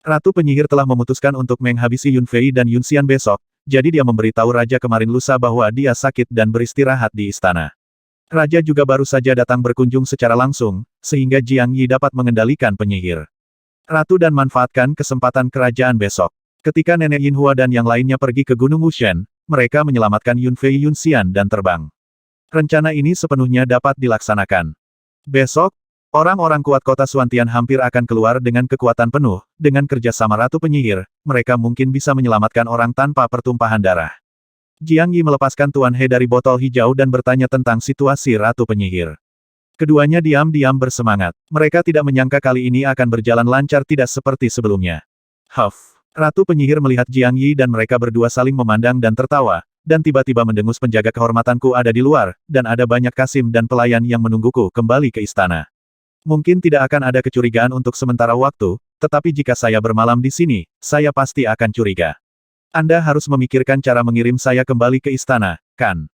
Ratu Penyihir telah memutuskan untuk menghabisi Yun Fei dan Yun Xian besok, jadi dia memberitahu Raja kemarin lusa bahwa dia sakit dan beristirahat di istana. Raja juga baru saja datang berkunjung secara langsung, sehingga Jiang Yi dapat mengendalikan penyihir. Ratu dan manfaatkan kesempatan kerajaan besok. Ketika Nenek Yin Hua dan yang lainnya pergi ke Gunung Wushen, mereka menyelamatkan Yun Fei Yun Xian dan terbang. Rencana ini sepenuhnya dapat dilaksanakan. Besok, orang-orang kuat kota Suantian hampir akan keluar dengan kekuatan penuh, dengan kerjasama Ratu Penyihir, mereka mungkin bisa menyelamatkan orang tanpa pertumpahan darah. Jiang Yi melepaskan Tuan He dari botol hijau dan bertanya tentang situasi Ratu Penyihir. Keduanya diam-diam bersemangat. Mereka tidak menyangka kali ini akan berjalan lancar tidak seperti sebelumnya. Huff. Ratu Penyihir melihat Jiang Yi dan mereka berdua saling memandang dan tertawa, dan tiba-tiba mendengus penjaga kehormatanku ada di luar, dan ada banyak kasim dan pelayan yang menungguku kembali ke istana. Mungkin tidak akan ada kecurigaan untuk sementara waktu, tetapi jika saya bermalam di sini, saya pasti akan curiga. Anda harus memikirkan cara mengirim saya kembali ke istana, kan?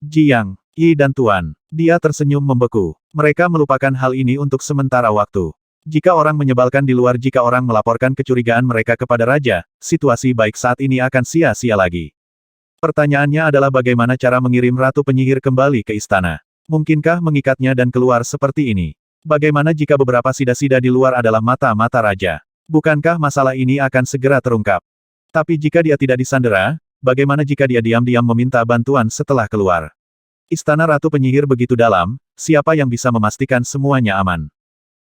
Jiang Yi dan Tuan. Dia tersenyum membeku. Mereka melupakan hal ini untuk sementara waktu. Jika orang menyebalkan di luar jika orang melaporkan kecurigaan mereka kepada Raja, situasi baik saat ini akan sia-sia lagi. Pertanyaannya adalah bagaimana cara mengirim Ratu Penyihir kembali ke istana. Mungkinkah mengikatnya dan keluar seperti ini? Bagaimana jika beberapa sida-sida di luar adalah mata-mata Raja? Bukankah masalah ini akan segera terungkap? Tapi jika dia tidak disandera, bagaimana jika dia diam-diam meminta bantuan setelah keluar? Istana Ratu Penyihir begitu dalam, siapa yang bisa memastikan semuanya aman?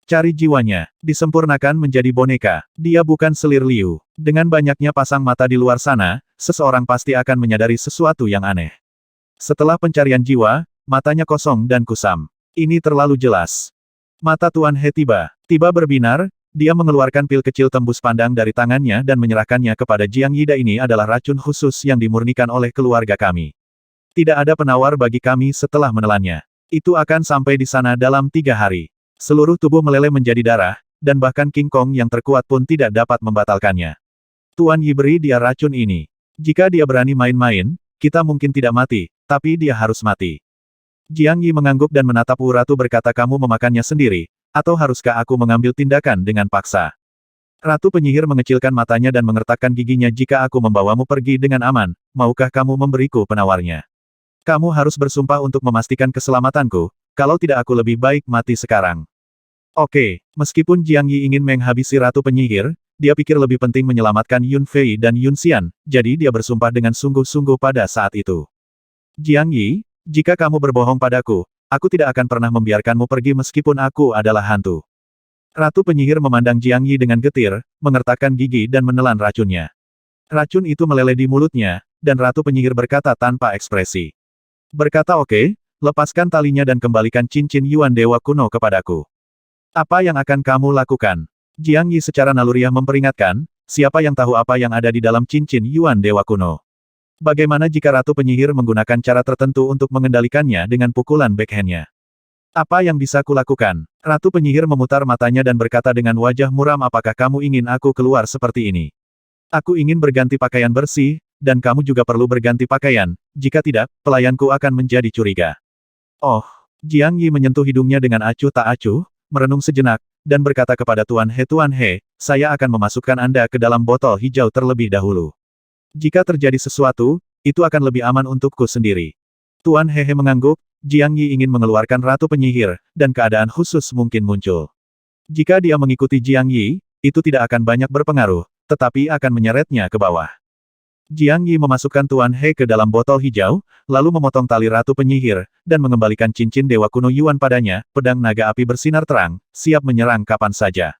Cari jiwanya, disempurnakan menjadi boneka. Dia bukan selir liu. Dengan banyaknya pasang mata di luar sana, seseorang pasti akan menyadari sesuatu yang aneh. Setelah pencarian jiwa, matanya kosong dan kusam. Ini terlalu jelas. Mata Tuan He tiba berbinar, dia mengeluarkan pil kecil tembus pandang dari tangannya dan menyerahkannya kepada Jiang Yi. Ini adalah racun khusus yang dimurnikan oleh keluarga kami. Tidak ada penawar bagi kami setelah menelannya. Itu akan sampai di sana dalam 3 hari. Seluruh tubuh meleleh menjadi darah, dan bahkan King Kong yang terkuat pun tidak dapat membatalkannya. Tuan Yi beri dia racun ini. Jika dia berani main-main, kita mungkin tidak mati, tapi dia harus mati. Jiang Yi mengangguk dan menatap Wu Ratu berkata kamu memakannya sendiri, atau haruskah aku mengambil tindakan dengan paksa? Ratu Penyihir mengecilkan matanya dan mengertakkan giginya jika aku membawamu pergi dengan aman, maukah kamu memberiku penawarnya? Kamu harus bersumpah untuk memastikan keselamatanku, kalau tidak aku lebih baik mati sekarang. Oke, meskipun Jiang Yi ingin menghabisi Ratu Penyihir, dia pikir lebih penting menyelamatkan Yun Fei dan Yun Xian, jadi dia bersumpah dengan sungguh-sungguh pada saat itu. Jiang Yi, jika kamu berbohong padaku, aku tidak akan pernah membiarkanmu pergi meskipun aku adalah hantu. Ratu penyihir memandang Jiang Yi dengan getir, mengertakkan gigi dan menelan racunnya. Racun itu meleleh di mulutnya, dan Ratu penyihir berkata tanpa ekspresi. Berkata oke, lepaskan talinya dan kembalikan cincin Yuan Dewa Kuno kepadaku. Apa yang akan kamu lakukan? Jiang Yi secara naluriah memperingatkan, siapa yang tahu apa yang ada di dalam cincin Yuan Dewa Kuno? Bagaimana jika Ratu penyihir menggunakan cara tertentu untuk mengendalikannya dengan pukulan backhand-nya? Apa yang bisa kulakukan? Ratu penyihir memutar matanya dan berkata dengan wajah muram, apakah kamu ingin aku keluar seperti ini? Aku ingin berganti pakaian bersih, dan kamu juga perlu berganti pakaian, jika tidak, pelayanku akan menjadi curiga. Oh, Jiang Yi menyentuh hidungnya dengan acuh tak acuh, merenung sejenak, dan berkata kepada Tuan He, saya akan memasukkan Anda ke dalam botol hijau terlebih dahulu. Jika terjadi sesuatu, itu akan lebih aman untukku sendiri. Tuan He mengangguk, Jiang Yi ingin mengeluarkan Ratu Penyihir, dan keadaan khusus mungkin muncul. Jika dia mengikuti Jiang Yi, itu tidak akan banyak berpengaruh, tetapi akan menyeretnya ke bawah. Jiang Yi memasukkan Tuan He ke dalam botol hijau, lalu memotong tali Ratu Penyihir, dan mengembalikan cincin Dewa Kuno Yuan padanya, pedang naga api bersinar terang, siap menyerang kapan saja.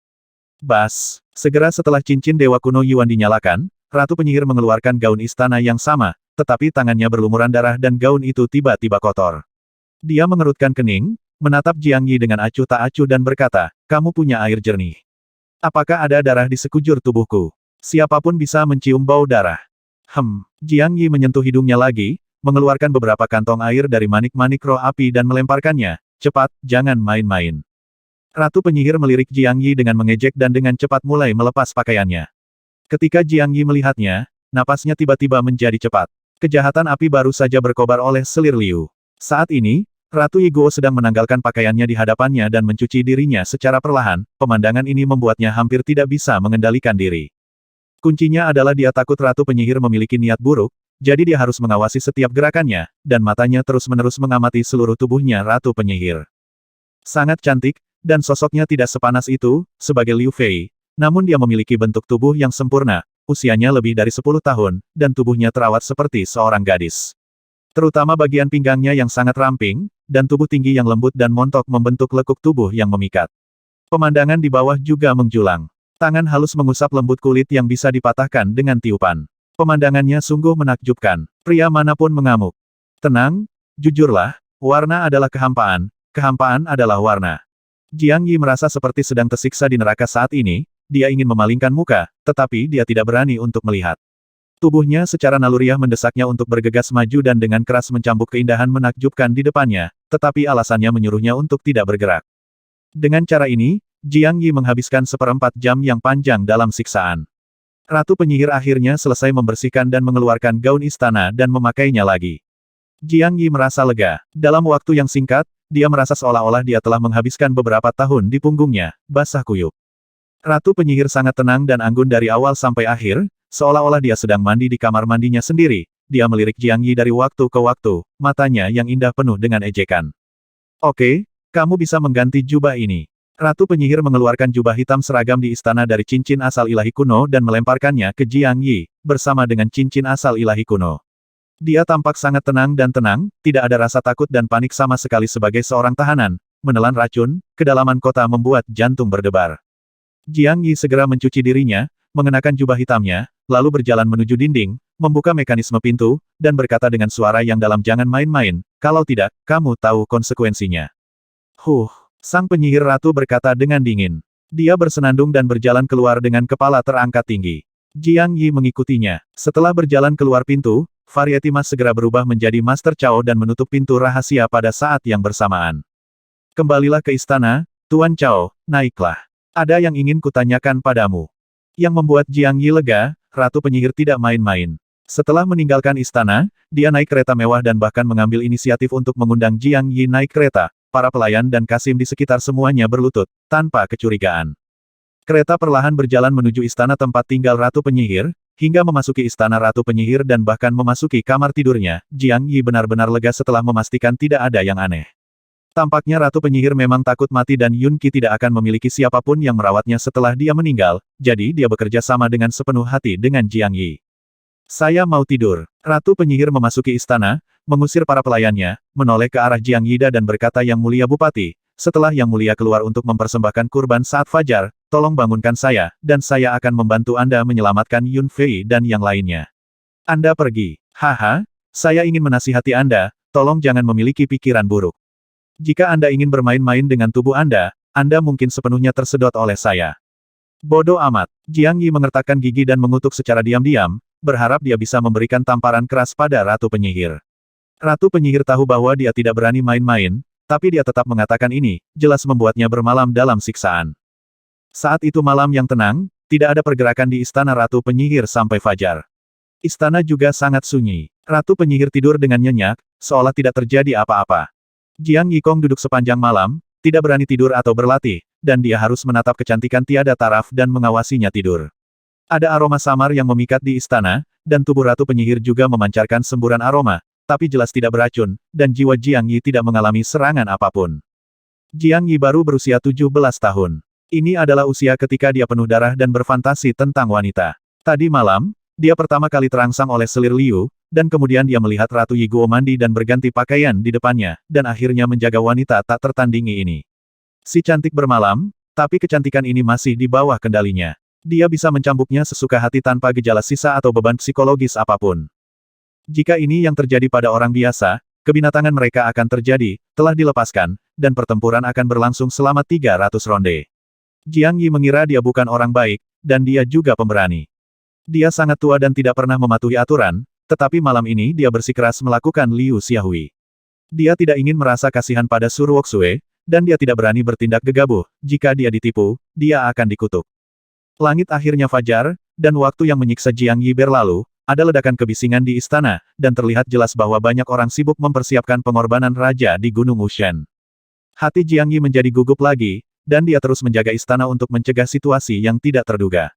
Bas! Segera setelah cincin Dewa Kuno Yuan dinyalakan, Ratu Penyihir mengeluarkan gaun istana yang sama, tetapi tangannya berlumuran darah dan gaun itu tiba-tiba kotor. Dia mengerutkan kening, menatap Jiang Yi dengan acuh tak acuh dan berkata, kamu punya air jernih. Apakah ada darah di sekujur tubuhku? Siapapun bisa mencium bau darah. Jiang Yi menyentuh hidungnya lagi, mengeluarkan beberapa kantong air dari manik-manik roh api dan melemparkannya. Cepat, jangan main-main. Ratu Penyihir melirik Jiang Yi dengan mengejek dan dengan cepat mulai melepas pakaiannya. Ketika Jiang Yi melihatnya, napasnya tiba-tiba menjadi cepat. Kejahatan api baru saja berkobar oleh selir liu. Saat ini, Ratu Yi Guo sedang menanggalkan pakaiannya di hadapannya dan mencuci dirinya secara perlahan, pemandangan ini membuatnya hampir tidak bisa mengendalikan diri. Kuncinya adalah dia takut Ratu Penyihir memiliki niat buruk, jadi dia harus mengawasi setiap gerakannya, dan matanya terus-menerus mengamati seluruh tubuhnya Ratu Penyihir. Sangat cantik, dan sosoknya tidak sepanas itu, sebagai Liu Fei, namun dia memiliki bentuk tubuh yang sempurna, usianya lebih dari 10 tahun, dan tubuhnya terawat seperti seorang gadis. Terutama bagian pinggangnya yang sangat ramping, dan tubuh tinggi yang lembut dan montok membentuk lekuk tubuh yang memikat. Pemandangan di bawah juga menjulang. Tangan halus mengusap lembut kulit yang bisa dipatahkan dengan tiupan. Pemandangannya sungguh menakjubkan. Pria manapun mengamuk. Tenang, jujurlah, warna adalah kehampaan, kehampaan adalah warna. Jiang Yi merasa seperti sedang tersiksa di neraka saat ini, dia ingin memalingkan muka, tetapi dia tidak berani untuk melihat. Tubuhnya secara naluriah mendesaknya untuk bergegas maju dan dengan keras mencambuk keindahan menakjubkan di depannya, tetapi alasannya menyuruhnya untuk tidak bergerak. Dengan cara ini, Jiang Yi menghabiskan 1/4 jam yang panjang dalam siksaan. Ratu Penyihir akhirnya selesai membersihkan dan mengeluarkan gaun istana dan memakainya lagi. Jiang Yi merasa lega. Dalam waktu yang singkat, dia merasa seolah-olah dia telah menghabiskan beberapa tahun di punggungnya, basah kuyup. Ratu Penyihir sangat tenang dan anggun dari awal sampai akhir, seolah-olah dia sedang mandi di kamar mandinya sendiri. Dia melirik Jiang Yi dari waktu ke waktu, matanya yang indah penuh dengan ejekan. Oke, kamu bisa mengganti jubah ini. Ratu Penyihir mengeluarkan jubah hitam seragam di istana dari cincin asal ilahi kuno dan melemparkannya ke Jiang Yi, bersama dengan cincin asal ilahi kuno. Dia tampak sangat tenang dan tenang, tidak ada rasa takut dan panik sama sekali sebagai seorang tahanan. Menelan racun, kedalaman kota membuat jantung berdebar. Jiang Yi segera mencuci dirinya, mengenakan jubah hitamnya, lalu berjalan menuju dinding, membuka mekanisme pintu, dan berkata dengan suara yang dalam, jangan main-main, kalau tidak, kamu tahu konsekuensinya. Sang penyihir ratu berkata dengan dingin. Dia bersenandung dan berjalan keluar dengan kepala terangkat tinggi. Jiang Yi mengikutinya. Setelah berjalan keluar pintu, Variety Mas segera berubah menjadi Master Chao dan menutup pintu rahasia pada saat yang bersamaan. Kembalilah ke istana, Tuan Chao, naiklah. Ada yang ingin kutanyakan padamu. Yang membuat Jiang Yi lega, Ratu Penyihir tidak main-main. Setelah meninggalkan istana, dia naik kereta mewah dan bahkan mengambil inisiatif untuk mengundang Jiang Yi naik kereta. Para pelayan dan Kasim di sekitar semuanya berlutut, tanpa kecurigaan. Kereta perlahan berjalan menuju istana tempat tinggal Ratu Penyihir, hingga memasuki istana Ratu Penyihir dan bahkan memasuki kamar tidurnya. Jiang Yi benar-benar lega setelah memastikan tidak ada yang aneh. Tampaknya Ratu Penyihir memang takut mati dan Yun Qi tidak akan memiliki siapapun yang merawatnya setelah dia meninggal, jadi dia bekerja sama dengan sepenuh hati dengan Jiang Yi. Saya mau tidur. Ratu Penyihir memasuki istana, mengusir para pelayannya, menoleh ke arah Jiang Yida dan berkata, Yang Mulia Bupati, setelah Yang Mulia keluar untuk mempersembahkan kurban saat fajar, tolong bangunkan saya, dan saya akan membantu Anda menyelamatkan Yun Fei dan yang lainnya. Anda pergi. Haha, saya ingin menasihati Anda, tolong jangan memiliki pikiran buruk. Jika Anda ingin bermain-main dengan tubuh Anda mungkin sepenuhnya tersedot oleh saya. Bodoh amat. Jiang Yi mengertakkan gigi dan mengutuk secara diam-diam, berharap dia bisa memberikan tamparan keras pada Ratu Penyihir. Ratu Penyihir tahu bahwa dia tidak berani main-main, tapi dia tetap mengatakan ini, jelas membuatnya bermalam dalam siksaan. Saat itu malam yang tenang, tidak ada pergerakan di istana Ratu Penyihir sampai fajar. Istana juga sangat sunyi. Ratu Penyihir tidur dengan nyenyak, seolah tidak terjadi apa-apa. Jiang Yikong duduk sepanjang malam, tidak berani tidur atau berlatih, dan dia harus menatap kecantikan tiada taraf dan mengawasinya tidur. Ada aroma samar yang memikat di istana, dan tubuh Ratu Penyihir juga memancarkan semburan aroma, tapi jelas tidak beracun, dan jiwa Jiang Yi tidak mengalami serangan apapun. Jiang Yi baru berusia 17 tahun. Ini adalah usia ketika dia penuh darah dan berfantasi tentang wanita. Tadi malam, dia pertama kali terangsang oleh selir Liu, dan kemudian dia melihat Ratu Yi Guo mandi dan berganti pakaian di depannya, dan akhirnya menjaga wanita tak tertandingi ini. Si cantik bermalam, tapi kecantikan ini masih di bawah kendalinya. Dia bisa mencambuknya sesuka hati tanpa gejala sisa atau beban psikologis apapun. Jika ini yang terjadi pada orang biasa, kebinatangan mereka akan terjadi, telah dilepaskan, dan pertempuran akan berlangsung selama 300 ronde. Jiang Yi mengira dia bukan orang baik, dan dia juga pemberani. Dia sangat tua dan tidak pernah mematuhi aturan, tetapi malam ini dia bersikeras melakukan Liu Xiaohui. Dia tidak ingin merasa kasihan pada Su Ruoxue, dan dia tidak berani bertindak gegabah, jika dia ditipu, dia akan dikutuk. Langit akhirnya fajar, dan waktu yang menyiksa Jiang Yi berlalu, ada ledakan kebisingan di istana, dan terlihat jelas bahwa banyak orang sibuk mempersiapkan pengorbanan raja di Gunung Wushen. Hati Jiang Yi menjadi gugup lagi, dan dia terus menjaga istana untuk mencegah situasi yang tidak terduga.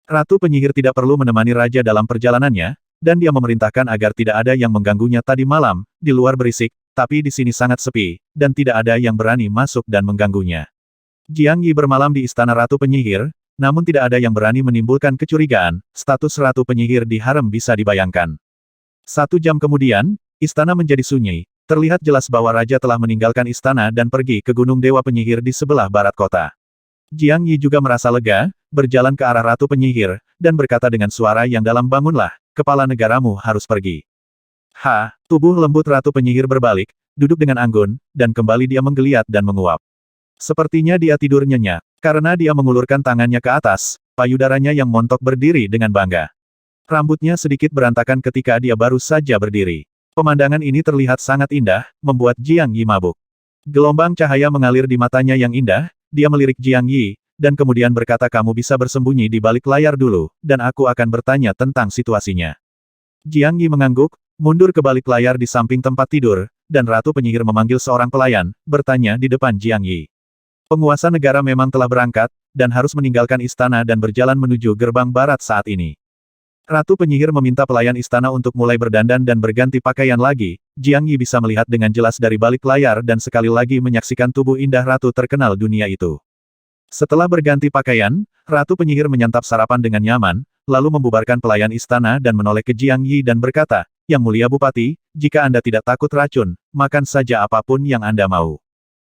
Ratu Penyihir tidak perlu menemani raja dalam perjalanannya, dan dia memerintahkan agar tidak ada yang mengganggunya tadi malam, di luar berisik, tapi di sini sangat sepi, dan tidak ada yang berani masuk dan mengganggunya. Jiang Yi bermalam di istana Ratu Penyihir, namun tidak ada yang berani menimbulkan kecurigaan, status Ratu Penyihir di harem bisa dibayangkan. 1 jam kemudian, istana menjadi sunyi, terlihat jelas bahwa raja telah meninggalkan istana dan pergi ke Gunung Dewa Penyihir di sebelah barat kota. Jiang Yi juga merasa lega, berjalan ke arah Ratu Penyihir, dan berkata dengan suara yang dalam, bangunlah, kepala negaramu harus pergi. Tubuh lembut Ratu Penyihir berbalik, duduk dengan anggun, dan kembali dia menggeliat dan menguap. Sepertinya dia tidur nyenyak. Karena dia mengulurkan tangannya ke atas, payudaranya yang montok berdiri dengan bangga. Rambutnya sedikit berantakan ketika dia baru saja berdiri. Pemandangan ini terlihat sangat indah, membuat Jiang Yi mabuk. Gelombang cahaya mengalir di matanya yang indah, dia melirik Jiang Yi, dan kemudian berkata, kamu bisa bersembunyi di balik layar dulu, dan aku akan bertanya tentang situasinya. Jiang Yi mengangguk, mundur ke balik layar di samping tempat tidur, dan Ratu Penyihir memanggil seorang pelayan, bertanya di depan Jiang Yi. Penguasa negara memang telah berangkat, dan harus meninggalkan istana dan berjalan menuju gerbang barat saat ini. Ratu Penyihir meminta pelayan istana untuk mulai berdandan dan berganti pakaian lagi. Jiang Yi bisa melihat dengan jelas dari balik layar dan sekali lagi menyaksikan tubuh indah ratu terkenal dunia itu. Setelah berganti pakaian, Ratu Penyihir menyantap sarapan dengan nyaman, lalu membubarkan pelayan istana dan menoleh ke Jiang Yi dan berkata, Yang Mulia Bupati, jika Anda tidak takut racun, makan saja apapun yang Anda mau.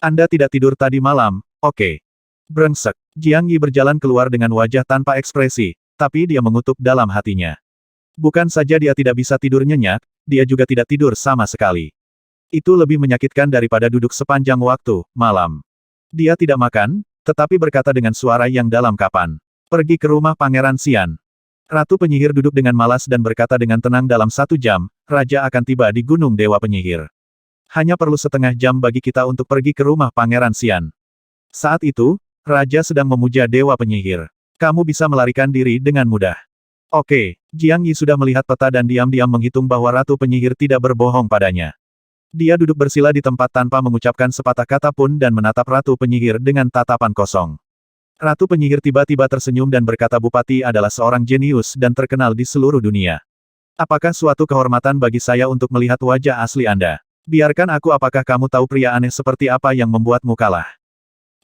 Anda tidak tidur tadi malam, oke. Brengsek. Jiang Yi berjalan keluar dengan wajah tanpa ekspresi, tapi dia mengutuk dalam hatinya. Bukan saja dia tidak bisa tidur nyenyak, dia juga tidak tidur sama sekali. Itu lebih menyakitkan daripada duduk sepanjang waktu, malam. Dia tidak makan, tetapi berkata dengan suara yang dalam, kapan? Pergi ke rumah Pangeran Xian. Ratu Penyihir duduk dengan malas dan berkata dengan tenang, dalam 1 jam, Raja akan tiba di Gunung Dewa Penyihir. Hanya perlu setengah jam bagi kita untuk pergi ke rumah Pangeran Xian. Saat itu, Raja sedang memuja Dewa Penyihir. Kamu bisa melarikan diri dengan mudah. Oke, Jiang Yi sudah melihat peta dan diam-diam menghitung bahwa Ratu Penyihir tidak berbohong padanya. Dia duduk bersila di tempat tanpa mengucapkan sepatah kata pun dan menatap Ratu Penyihir dengan tatapan kosong. Ratu Penyihir tiba-tiba tersenyum dan berkata, Bupati adalah seorang jenius dan terkenal di seluruh dunia. Apakah suatu kehormatan bagi saya untuk melihat wajah asli Anda? Biarkan aku apakah kamu tahu pria aneh seperti apa yang membuatmu kalah?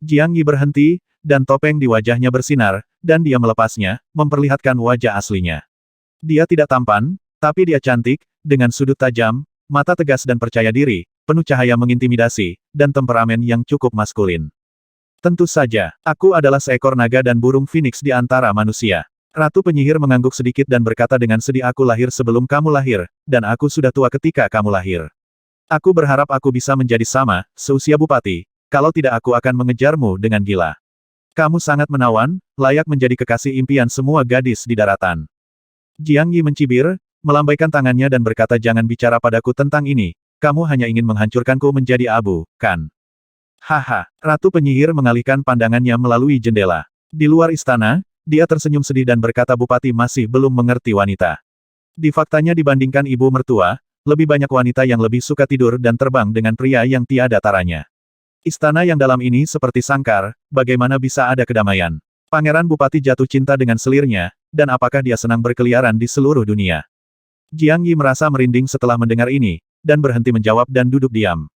Jiang Yi berhenti, dan topeng di wajahnya bersinar, dan dia melepasnya, memperlihatkan wajah aslinya. Dia tidak tampan, tapi dia cantik, dengan sudut tajam, mata tegas dan percaya diri, penuh cahaya mengintimidasi, dan temperamen yang cukup maskulin. Tentu saja, aku adalah seekor naga dan burung phoenix di antara manusia. Ratu penyihir mengangguk sedikit dan berkata dengan sedih, aku lahir sebelum kamu lahir, dan aku sudah tua ketika kamu lahir. Aku berharap aku bisa menjadi sama, seusia Bupati, kalau tidak aku akan mengejarmu dengan gila. Kamu sangat menawan, layak menjadi kekasih impian semua gadis di daratan. Jiang Yi mencibir, melambaikan tangannya dan berkata jangan bicara padaku tentang ini, kamu hanya ingin menghancurkanku menjadi abu, kan? Haha, Ratu penyihir mengalihkan pandangannya melalui jendela. Di luar istana, dia tersenyum sedih dan berkata Bupati masih belum mengerti wanita. Di faktanya dibandingkan ibu mertua, lebih banyak wanita yang lebih suka tidur dan terbang dengan pria yang tiada taranya. Istana yang dalam ini seperti sangkar, bagaimana bisa ada kedamaian? Pangeran Bupati jatuh cinta dengan selirnya, dan apakah dia senang berkeliaran di seluruh dunia? Jiang Yi merasa merinding setelah mendengar ini, dan berhenti menjawab dan duduk diam.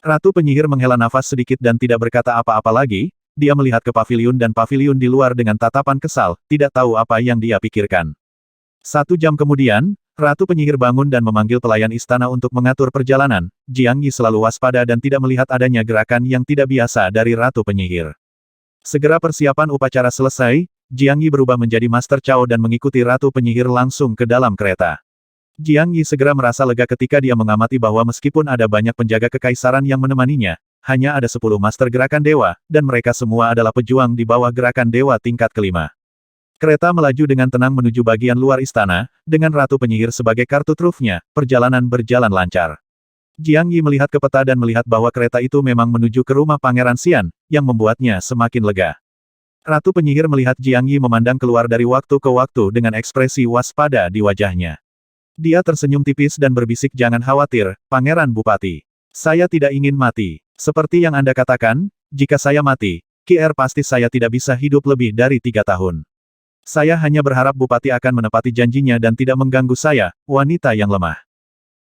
Ratu penyihir menghela nafas sedikit dan tidak berkata apa-apa lagi, dia melihat ke paviliun dan paviliun di luar dengan tatapan kesal, tidak tahu apa yang dia pikirkan. 1 jam kemudian, Ratu penyihir bangun dan memanggil pelayan istana untuk mengatur perjalanan. Jiang Yi selalu waspada dan tidak melihat adanya gerakan yang tidak biasa dari Ratu penyihir. Segera persiapan upacara selesai, Jiang Yi berubah menjadi Master Cao dan mengikuti Ratu penyihir langsung ke dalam kereta. Jiang Yi segera merasa lega ketika dia mengamati bahwa meskipun ada banyak penjaga kekaisaran yang menemaninya, hanya ada 10 Master Gerakan Dewa, dan mereka semua adalah pejuang di bawah Gerakan Dewa tingkat kelima. Kereta melaju dengan tenang menuju bagian luar istana, dengan Ratu Penyihir sebagai kartu trufnya, perjalanan berjalan lancar. Jiang Yi melihat ke peta dan melihat bahwa kereta itu memang menuju ke rumah Pangeran Xian, yang membuatnya semakin lega. Ratu Penyihir melihat Jiang Yi memandang keluar dari waktu ke waktu dengan ekspresi waspada di wajahnya. Dia tersenyum tipis dan berbisik jangan khawatir, Pangeran Bupati. Saya tidak ingin mati. Seperti yang Anda katakan, jika saya mati, pasti saya tidak bisa hidup lebih dari 3 tahun. Saya hanya berharap Bupati akan menepati janjinya dan tidak mengganggu saya, wanita yang lemah.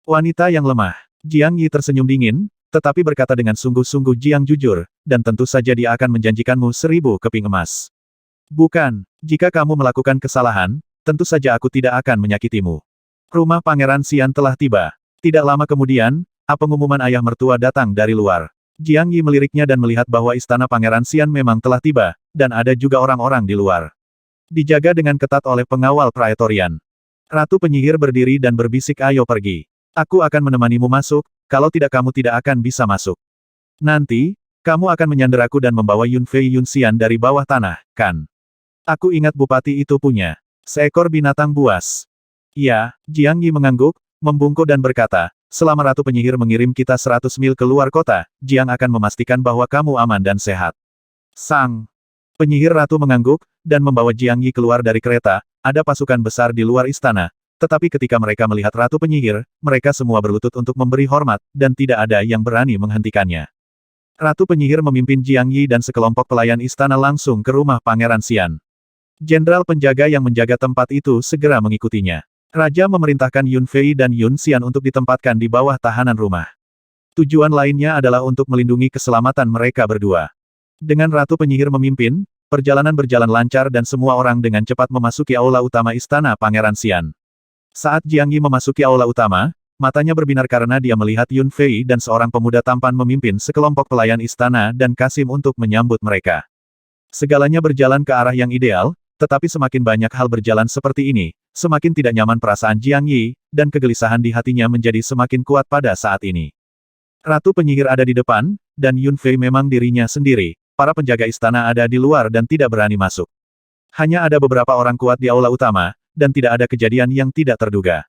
Wanita yang lemah. Jiang Yi tersenyum dingin, tetapi berkata dengan sungguh-sungguh Jiang jujur, dan tentu saja dia akan menjanjikanmu 1000 keping emas. Bukan, jika kamu melakukan kesalahan, tentu saja aku tidak akan menyakitimu. Rumah Pangeran Xian telah tiba. Tidak lama kemudian, pengumuman ayah mertua datang dari luar. Jiang Yi meliriknya dan melihat bahwa istana Pangeran Xian memang telah tiba, dan ada juga orang-orang di luar. Dijaga dengan ketat oleh pengawal praetorian. Ratu penyihir berdiri dan berbisik ayo pergi. Aku akan menemanimu masuk, kalau tidak kamu tidak akan bisa masuk. Nanti, kamu akan menyanderaku dan membawa Yun Fei Yun Xian dari bawah tanah, kan? Aku ingat Bupati itu punya seekor binatang buas. Ya, Jiang Yi mengangguk, membungkuk dan berkata, selama Ratu Penyihir mengirim kita 100 mil ke luar kota, Jiang akan memastikan bahwa kamu aman dan sehat. Sang Penyihir Ratu mengangguk, dan membawa Jiang Yi keluar dari kereta, ada pasukan besar di luar istana, tetapi ketika mereka melihat Ratu Penyihir, mereka semua berlutut untuk memberi hormat, dan tidak ada yang berani menghentikannya. Ratu Penyihir memimpin Jiang Yi dan sekelompok pelayan istana langsung ke rumah Pangeran Xian. Jenderal penjaga yang menjaga tempat itu segera mengikutinya. Raja memerintahkan Yun Fei dan Yun Xian untuk ditempatkan di bawah tahanan rumah. Tujuan lainnya adalah untuk melindungi keselamatan mereka berdua. Dengan Ratu Penyihir memimpin, perjalanan berjalan lancar dan semua orang dengan cepat memasuki aula utama istana Pangeran Xian. Saat Jiang Yi memasuki aula utama, matanya berbinar karena dia melihat Yun Fei dan seorang pemuda tampan memimpin sekelompok pelayan istana dan Kasim untuk menyambut mereka. Segalanya berjalan ke arah yang ideal, tetapi semakin banyak hal berjalan seperti ini, semakin tidak nyaman perasaan Jiang Yi, dan kegelisahan di hatinya menjadi semakin kuat pada saat ini. Ratu Penyihir ada di depan, dan Yun Fei memang dirinya sendiri. Para penjaga istana ada di luar dan tidak berani masuk. Hanya ada beberapa orang kuat di aula utama, dan tidak ada kejadian yang tidak terduga.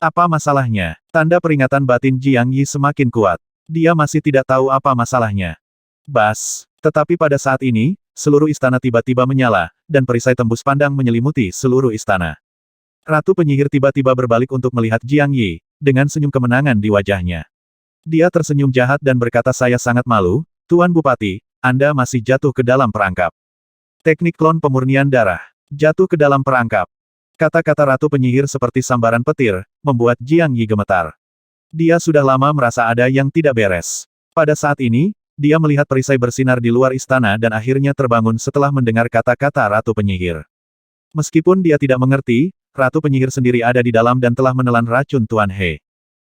Apa masalahnya? Tanda peringatan batin Jiang Yi semakin kuat. Dia masih tidak tahu apa masalahnya. Bas. Tetapi pada saat ini, seluruh istana tiba-tiba menyala, dan perisai tembus pandang menyelimuti seluruh istana. Ratu Penyihir tiba-tiba berbalik untuk melihat Jiang Yi, dengan senyum kemenangan di wajahnya. Dia tersenyum jahat dan berkata saya sangat malu, Tuan Bupati, Anda masih jatuh ke dalam perangkap. Teknik klon pemurnian darah. Jatuh ke dalam perangkap. Kata-kata Ratu Penyihir seperti sambaran petir, membuat Jiang Yi gemetar. Dia sudah lama merasa ada yang tidak beres. Pada saat ini, dia melihat perisai bersinar di luar istana dan akhirnya terbangun setelah mendengar kata-kata Ratu Penyihir. Meskipun dia tidak mengerti, Ratu Penyihir sendiri ada di dalam dan telah menelan racun Tuan He.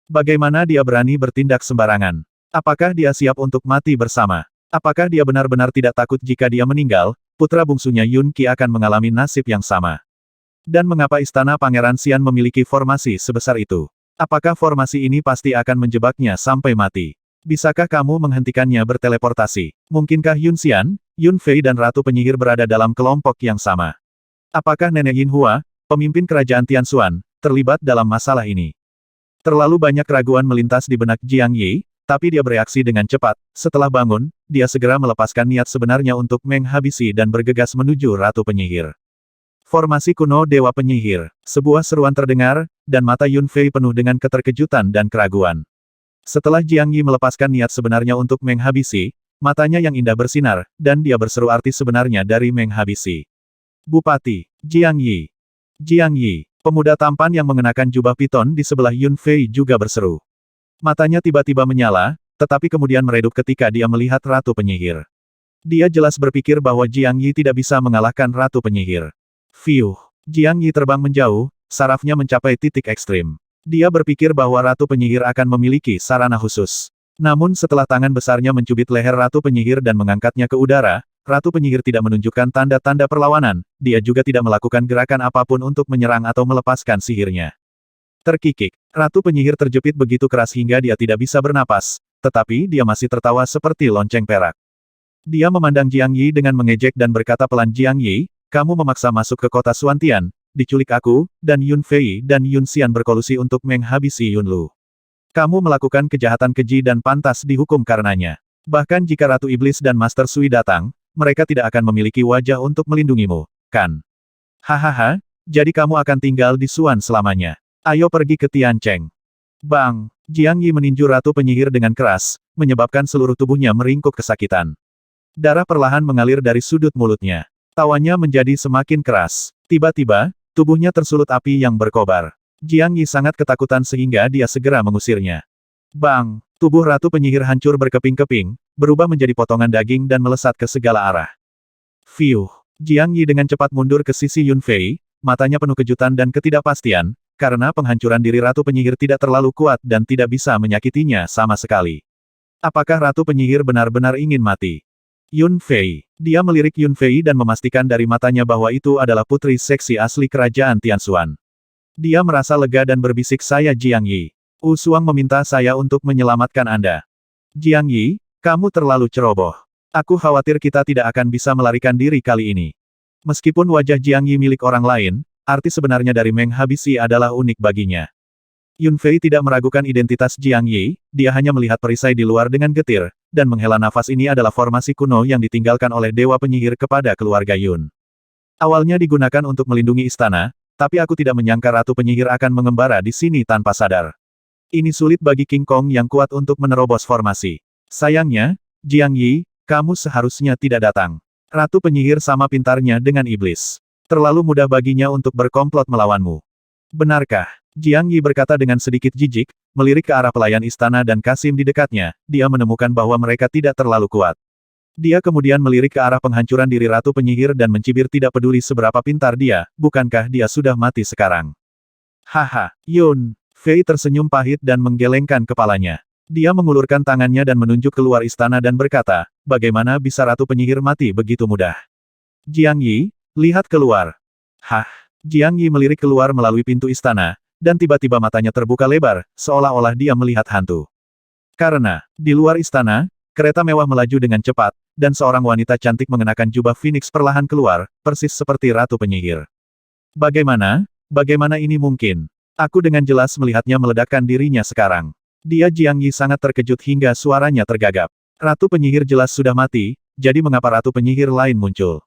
Bagaimana dia berani bertindak sembarangan? Apakah dia siap untuk mati bersama? Apakah dia benar-benar tidak takut jika dia meninggal, putra bungsunya Yun Qi akan mengalami nasib yang sama? Dan mengapa istana Pangeran Xian memiliki formasi sebesar itu? Apakah formasi ini pasti akan menjebaknya sampai mati? Bisakah kamu menghentikannya berteleportasi? Mungkinkah Yun Xian, Yun Fei dan Ratu Penyihir berada dalam kelompok yang sama? Apakah Nenek Yin Hua, pemimpin kerajaan Tianxuan, terlibat dalam masalah ini? Terlalu banyak keraguan melintas di benak Jiang Yi, tapi dia bereaksi dengan cepat. Setelah bangun, dia segera melepaskan niat sebenarnya untuk menghabisi dan bergegas menuju Ratu Penyihir. Formasi kuno Dewa Penyihir. Sebuah seruan terdengar, dan mata Yun Fei penuh dengan keterkejutan dan keraguan. Setelah Jiang Yi melepaskan niat sebenarnya untuk menghabisi, matanya yang indah bersinar, dan dia berseru arti sebenarnya dari menghabisi. Bupati, Jiang Yi. Jiang Yi, pemuda tampan yang mengenakan jubah piton di sebelah Yun Fei juga berseru. Matanya tiba-tiba menyala, tetapi kemudian meredup ketika dia melihat Ratu Penyihir. Dia jelas berpikir bahwa Jiang Yi tidak bisa mengalahkan Ratu Penyihir. Fiuh. Jiang Yi terbang menjauh, sarafnya mencapai titik ekstrim. Dia berpikir bahwa Ratu Penyihir akan memiliki sarana khusus. Namun setelah tangan besarnya mencubit leher Ratu Penyihir dan mengangkatnya ke udara, Ratu Penyihir tidak menunjukkan tanda-tanda perlawanan, dia juga tidak melakukan gerakan apapun untuk menyerang atau melepaskan sihirnya. Terkikik. Ratu Penyihir terjepit begitu keras hingga dia tidak bisa bernapas, tetapi dia masih tertawa seperti lonceng perak. Dia memandang Jiang Yi dengan mengejek dan berkata pelan, Jiang Yi, kamu memaksa masuk ke kota Xuantian, diculik aku, dan Yun Fei dan Yun Xian berkolusi untuk menghabisi Yun Lu. Kamu melakukan kejahatan keji dan pantas dihukum karenanya. Bahkan jika Ratu Iblis dan Master Sui datang, mereka tidak akan memiliki wajah untuk melindungimu, kan? Hahaha, jadi kamu akan tinggal di Xuan selamanya. Ayo pergi ke Tiancheng. Bang! Jiang Yi meninju Ratu Penyihir dengan keras, menyebabkan seluruh tubuhnya meringkuk kesakitan. Darah perlahan mengalir dari sudut mulutnya. Tawanya menjadi semakin keras. Tiba-tiba, tubuhnya tersulut api yang berkobar. Jiang Yi sangat ketakutan sehingga dia segera mengusirnya. Bang! Tubuh Ratu Penyihir hancur berkeping-keping, berubah menjadi potongan daging dan melesat ke segala arah. Fiuh! Jiang Yi dengan cepat mundur ke sisi Yun Fei, matanya penuh kejutan dan ketidakpastian, karena penghancuran diri Ratu Penyihir tidak terlalu kuat dan tidak bisa menyakitinya sama sekali. Apakah Ratu Penyihir benar-benar ingin mati? Yun Fei. Dia melirik Yun Fei dan memastikan dari matanya bahwa itu adalah putri seksi asli kerajaan Tianxuan. Dia merasa lega dan berbisik, saya Jiang Yi. Wu Suang meminta saya untuk menyelamatkan Anda. Jiang Yi, kamu terlalu ceroboh. Aku khawatir kita tidak akan bisa melarikan diri kali ini. Meskipun wajah Jiang Yi milik orang lain, arti sebenarnya dari menghabisi adalah unik baginya. Yun Fei tidak meragukan identitas Jiang Yi, dia hanya melihat perisai di luar dengan getir, dan menghela nafas. Ini adalah formasi kuno yang ditinggalkan oleh Dewa Penyihir kepada keluarga Yun. Awalnya digunakan untuk melindungi istana, tapi aku tidak menyangka Ratu Penyihir akan mengembara di sini tanpa sadar. Ini sulit bagi King Kong yang kuat untuk menerobos formasi. Sayangnya, Jiang Yi, kamu seharusnya tidak datang. Ratu Penyihir sama pintarnya dengan iblis. Terlalu mudah baginya untuk berkomplot melawanmu. Benarkah? Jiang Yi berkata dengan sedikit jijik, melirik ke arah pelayan istana dan Kasim di dekatnya, dia menemukan bahwa mereka tidak terlalu kuat. Dia kemudian melirik ke arah penghancuran diri Ratu Penyihir dan mencibir tidak peduli seberapa pintar dia, bukankah dia sudah mati sekarang? Haha, Yun Fei tersenyum pahit dan menggelengkan kepalanya. Dia mengulurkan tangannya dan menunjuk keluar istana dan berkata, bagaimana bisa Ratu Penyihir mati begitu mudah? Jiang Yi, lihat keluar. Hah? Jiang Yi melirik keluar melalui pintu istana, dan tiba-tiba matanya terbuka lebar, seolah-olah dia melihat hantu. Karena, di luar istana, kereta mewah melaju dengan cepat, dan seorang wanita cantik mengenakan jubah Phoenix perlahan keluar, persis seperti Ratu Penyihir. Bagaimana? Bagaimana ini mungkin? Aku dengan jelas melihatnya meledakkan dirinya sekarang. Dia Jiang Yi sangat terkejut hingga suaranya tergagap. Ratu Penyihir jelas sudah mati, jadi mengapa Ratu Penyihir lain muncul?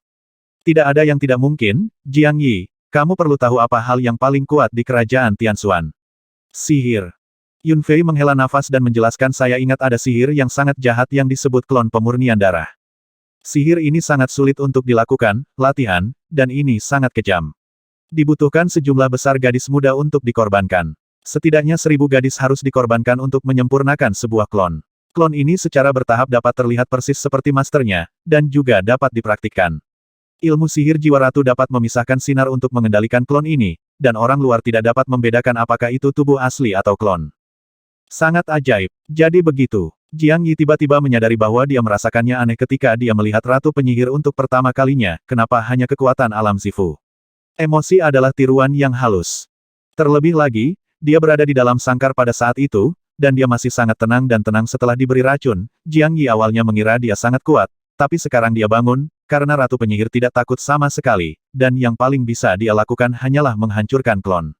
Tidak ada yang tidak mungkin, Jiang Yi. Kamu perlu tahu apa hal yang paling kuat di kerajaan Tianxuan. Sihir. Yun Fei menghela nafas dan menjelaskan, saya ingat ada sihir yang sangat jahat yang disebut klon pemurnian darah. Sihir ini sangat sulit untuk dilakukan, latihan, dan ini sangat kejam. Dibutuhkan sejumlah besar gadis muda untuk dikorbankan. Setidaknya 1000 gadis harus dikorbankan untuk menyempurnakan sebuah klon. Klon ini secara bertahap dapat terlihat persis seperti masternya, dan juga dapat dipraktikkan. Ilmu sihir jiwa ratu dapat memisahkan sinar untuk mengendalikan klon ini, dan orang luar tidak dapat membedakan apakah itu tubuh asli atau klon. Sangat ajaib. Jadi begitu. Jiang Yi tiba-tiba menyadari bahwa dia merasakannya aneh ketika dia melihat ratu penyihir untuk pertama kalinya, kenapa hanya kekuatan alam Sifu. Emosi adalah tiruan yang halus. Terlebih lagi, dia berada di dalam sangkar pada saat itu, dan dia masih sangat tenang dan tenang setelah diberi racun. Jiang Yi awalnya mengira dia sangat kuat, tapi sekarang dia bangun, karena ratu penyihir tidak takut sama sekali, dan yang paling bisa dia lakukan hanyalah menghancurkan klon.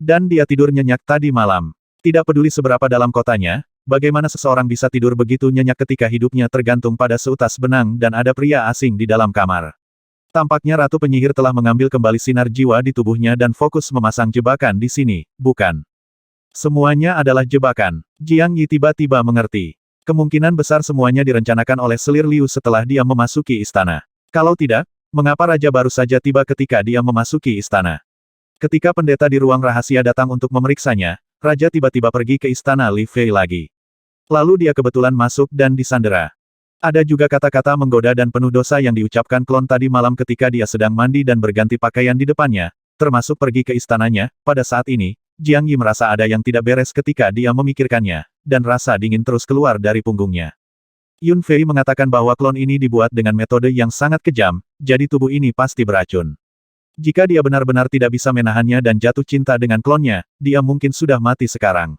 Dan dia tidur nyenyak tadi malam. Tidak peduli seberapa dalam kotanya, bagaimana seseorang bisa tidur begitu nyenyak ketika hidupnya tergantung pada seutas benang dan ada pria asing di dalam kamar. Tampaknya ratu penyihir telah mengambil kembali sinar jiwa di tubuhnya dan fokus memasang jebakan di sini, bukan? Semuanya adalah jebakan. Jiang Yi tiba-tiba mengerti. Kemungkinan besar semuanya direncanakan oleh selir Liu setelah dia memasuki istana. Kalau tidak, mengapa raja baru saja tiba ketika dia memasuki istana? Ketika pendeta di ruang rahasia datang untuk memeriksanya, raja tiba-tiba pergi ke istana Li Fei lagi. Lalu dia kebetulan masuk dan disandera. Ada juga kata-kata menggoda dan penuh dosa yang diucapkan klon tadi malam ketika dia sedang mandi dan berganti pakaian di depannya, termasuk pergi ke istananya. Pada saat ini, Jiang Yi merasa ada yang tidak beres ketika dia memikirkannya, dan rasa dingin terus keluar dari punggungnya. Yun Fei mengatakan bahwa klon ini dibuat dengan metode yang sangat kejam, jadi tubuh ini pasti beracun. Jika dia benar-benar tidak bisa menahannya dan jatuh cinta dengan klonnya, dia mungkin sudah mati sekarang.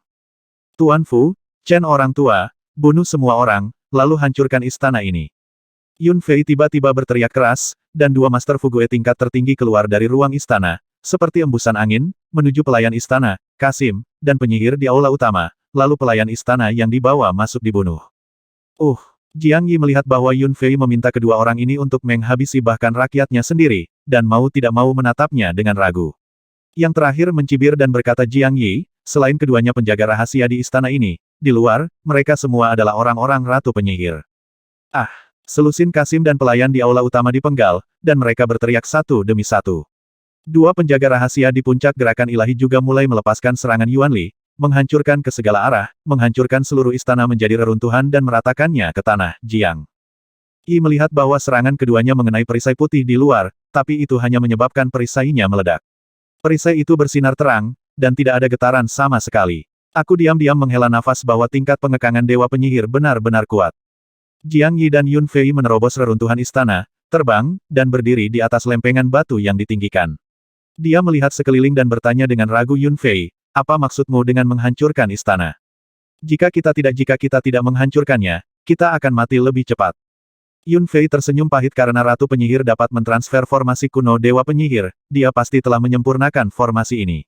Tuan Fu, Chen orang tua, bunuh semua orang, lalu hancurkan istana ini. Yun Fei tiba-tiba berteriak keras, dan dua Master Fugue tingkat tertinggi keluar dari ruang istana, seperti embusan angin, menuju pelayan istana, Kasim, dan penyihir di aula utama, lalu pelayan istana yang dibawa masuk dibunuh. Jiang Yi melihat bahwa Yun Fei meminta kedua orang ini untuk menghabisi bahkan rakyatnya sendiri, dan mau tidak mau menatapnya dengan ragu. Yang terakhir mencibir dan berkata Jiang Yi, selain keduanya penjaga rahasia di istana ini, di luar, mereka semua adalah orang-orang ratu penyihir. Selusin Kasim dan pelayan di aula utama dipenggal, dan mereka berteriak satu demi satu. Dua penjaga rahasia di puncak gerakan ilahi juga mulai melepaskan serangan Yuan Li, menghancurkan ke segala arah, menghancurkan seluruh istana menjadi reruntuhan dan meratakannya ke tanah. Jiang Yi melihat bahwa serangan keduanya mengenai perisai putih di luar, tapi itu hanya menyebabkan perisainya meledak. Perisai itu bersinar terang, dan tidak ada getaran sama sekali. Aku diam-diam menghela nafas bahwa tingkat pengekangan dewa penyihir benar-benar kuat. Jiang Yi dan Yun Fei menerobos reruntuhan istana, terbang, dan berdiri di atas lempengan batu yang ditinggikan. Dia melihat sekeliling dan bertanya dengan ragu Yun Fei, apa maksudmu dengan menghancurkan istana? Jika kita tidak menghancurkannya, kita akan mati lebih cepat. Yun Fei tersenyum pahit karena ratu penyihir dapat mentransfer formasi kuno dewa penyihir, dia pasti telah menyempurnakan formasi ini.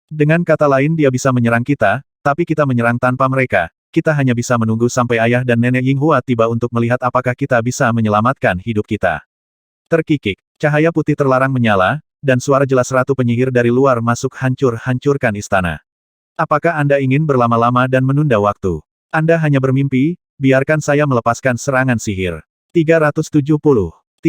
Dengan kata lain dia bisa menyerang kita, tapi kita menyerang tanpa mereka, kita hanya bisa menunggu sampai ayah dan nenek Yinghua tiba untuk melihat apakah kita bisa menyelamatkan hidup kita. Terkikik, cahaya putih terlarang menyala, dan suara jelas ratu penyihir dari luar masuk hancurkan istana. Apakah Anda ingin berlama-lama dan menunda waktu? Anda hanya bermimpi, biarkan saya melepaskan serangan sihir. 370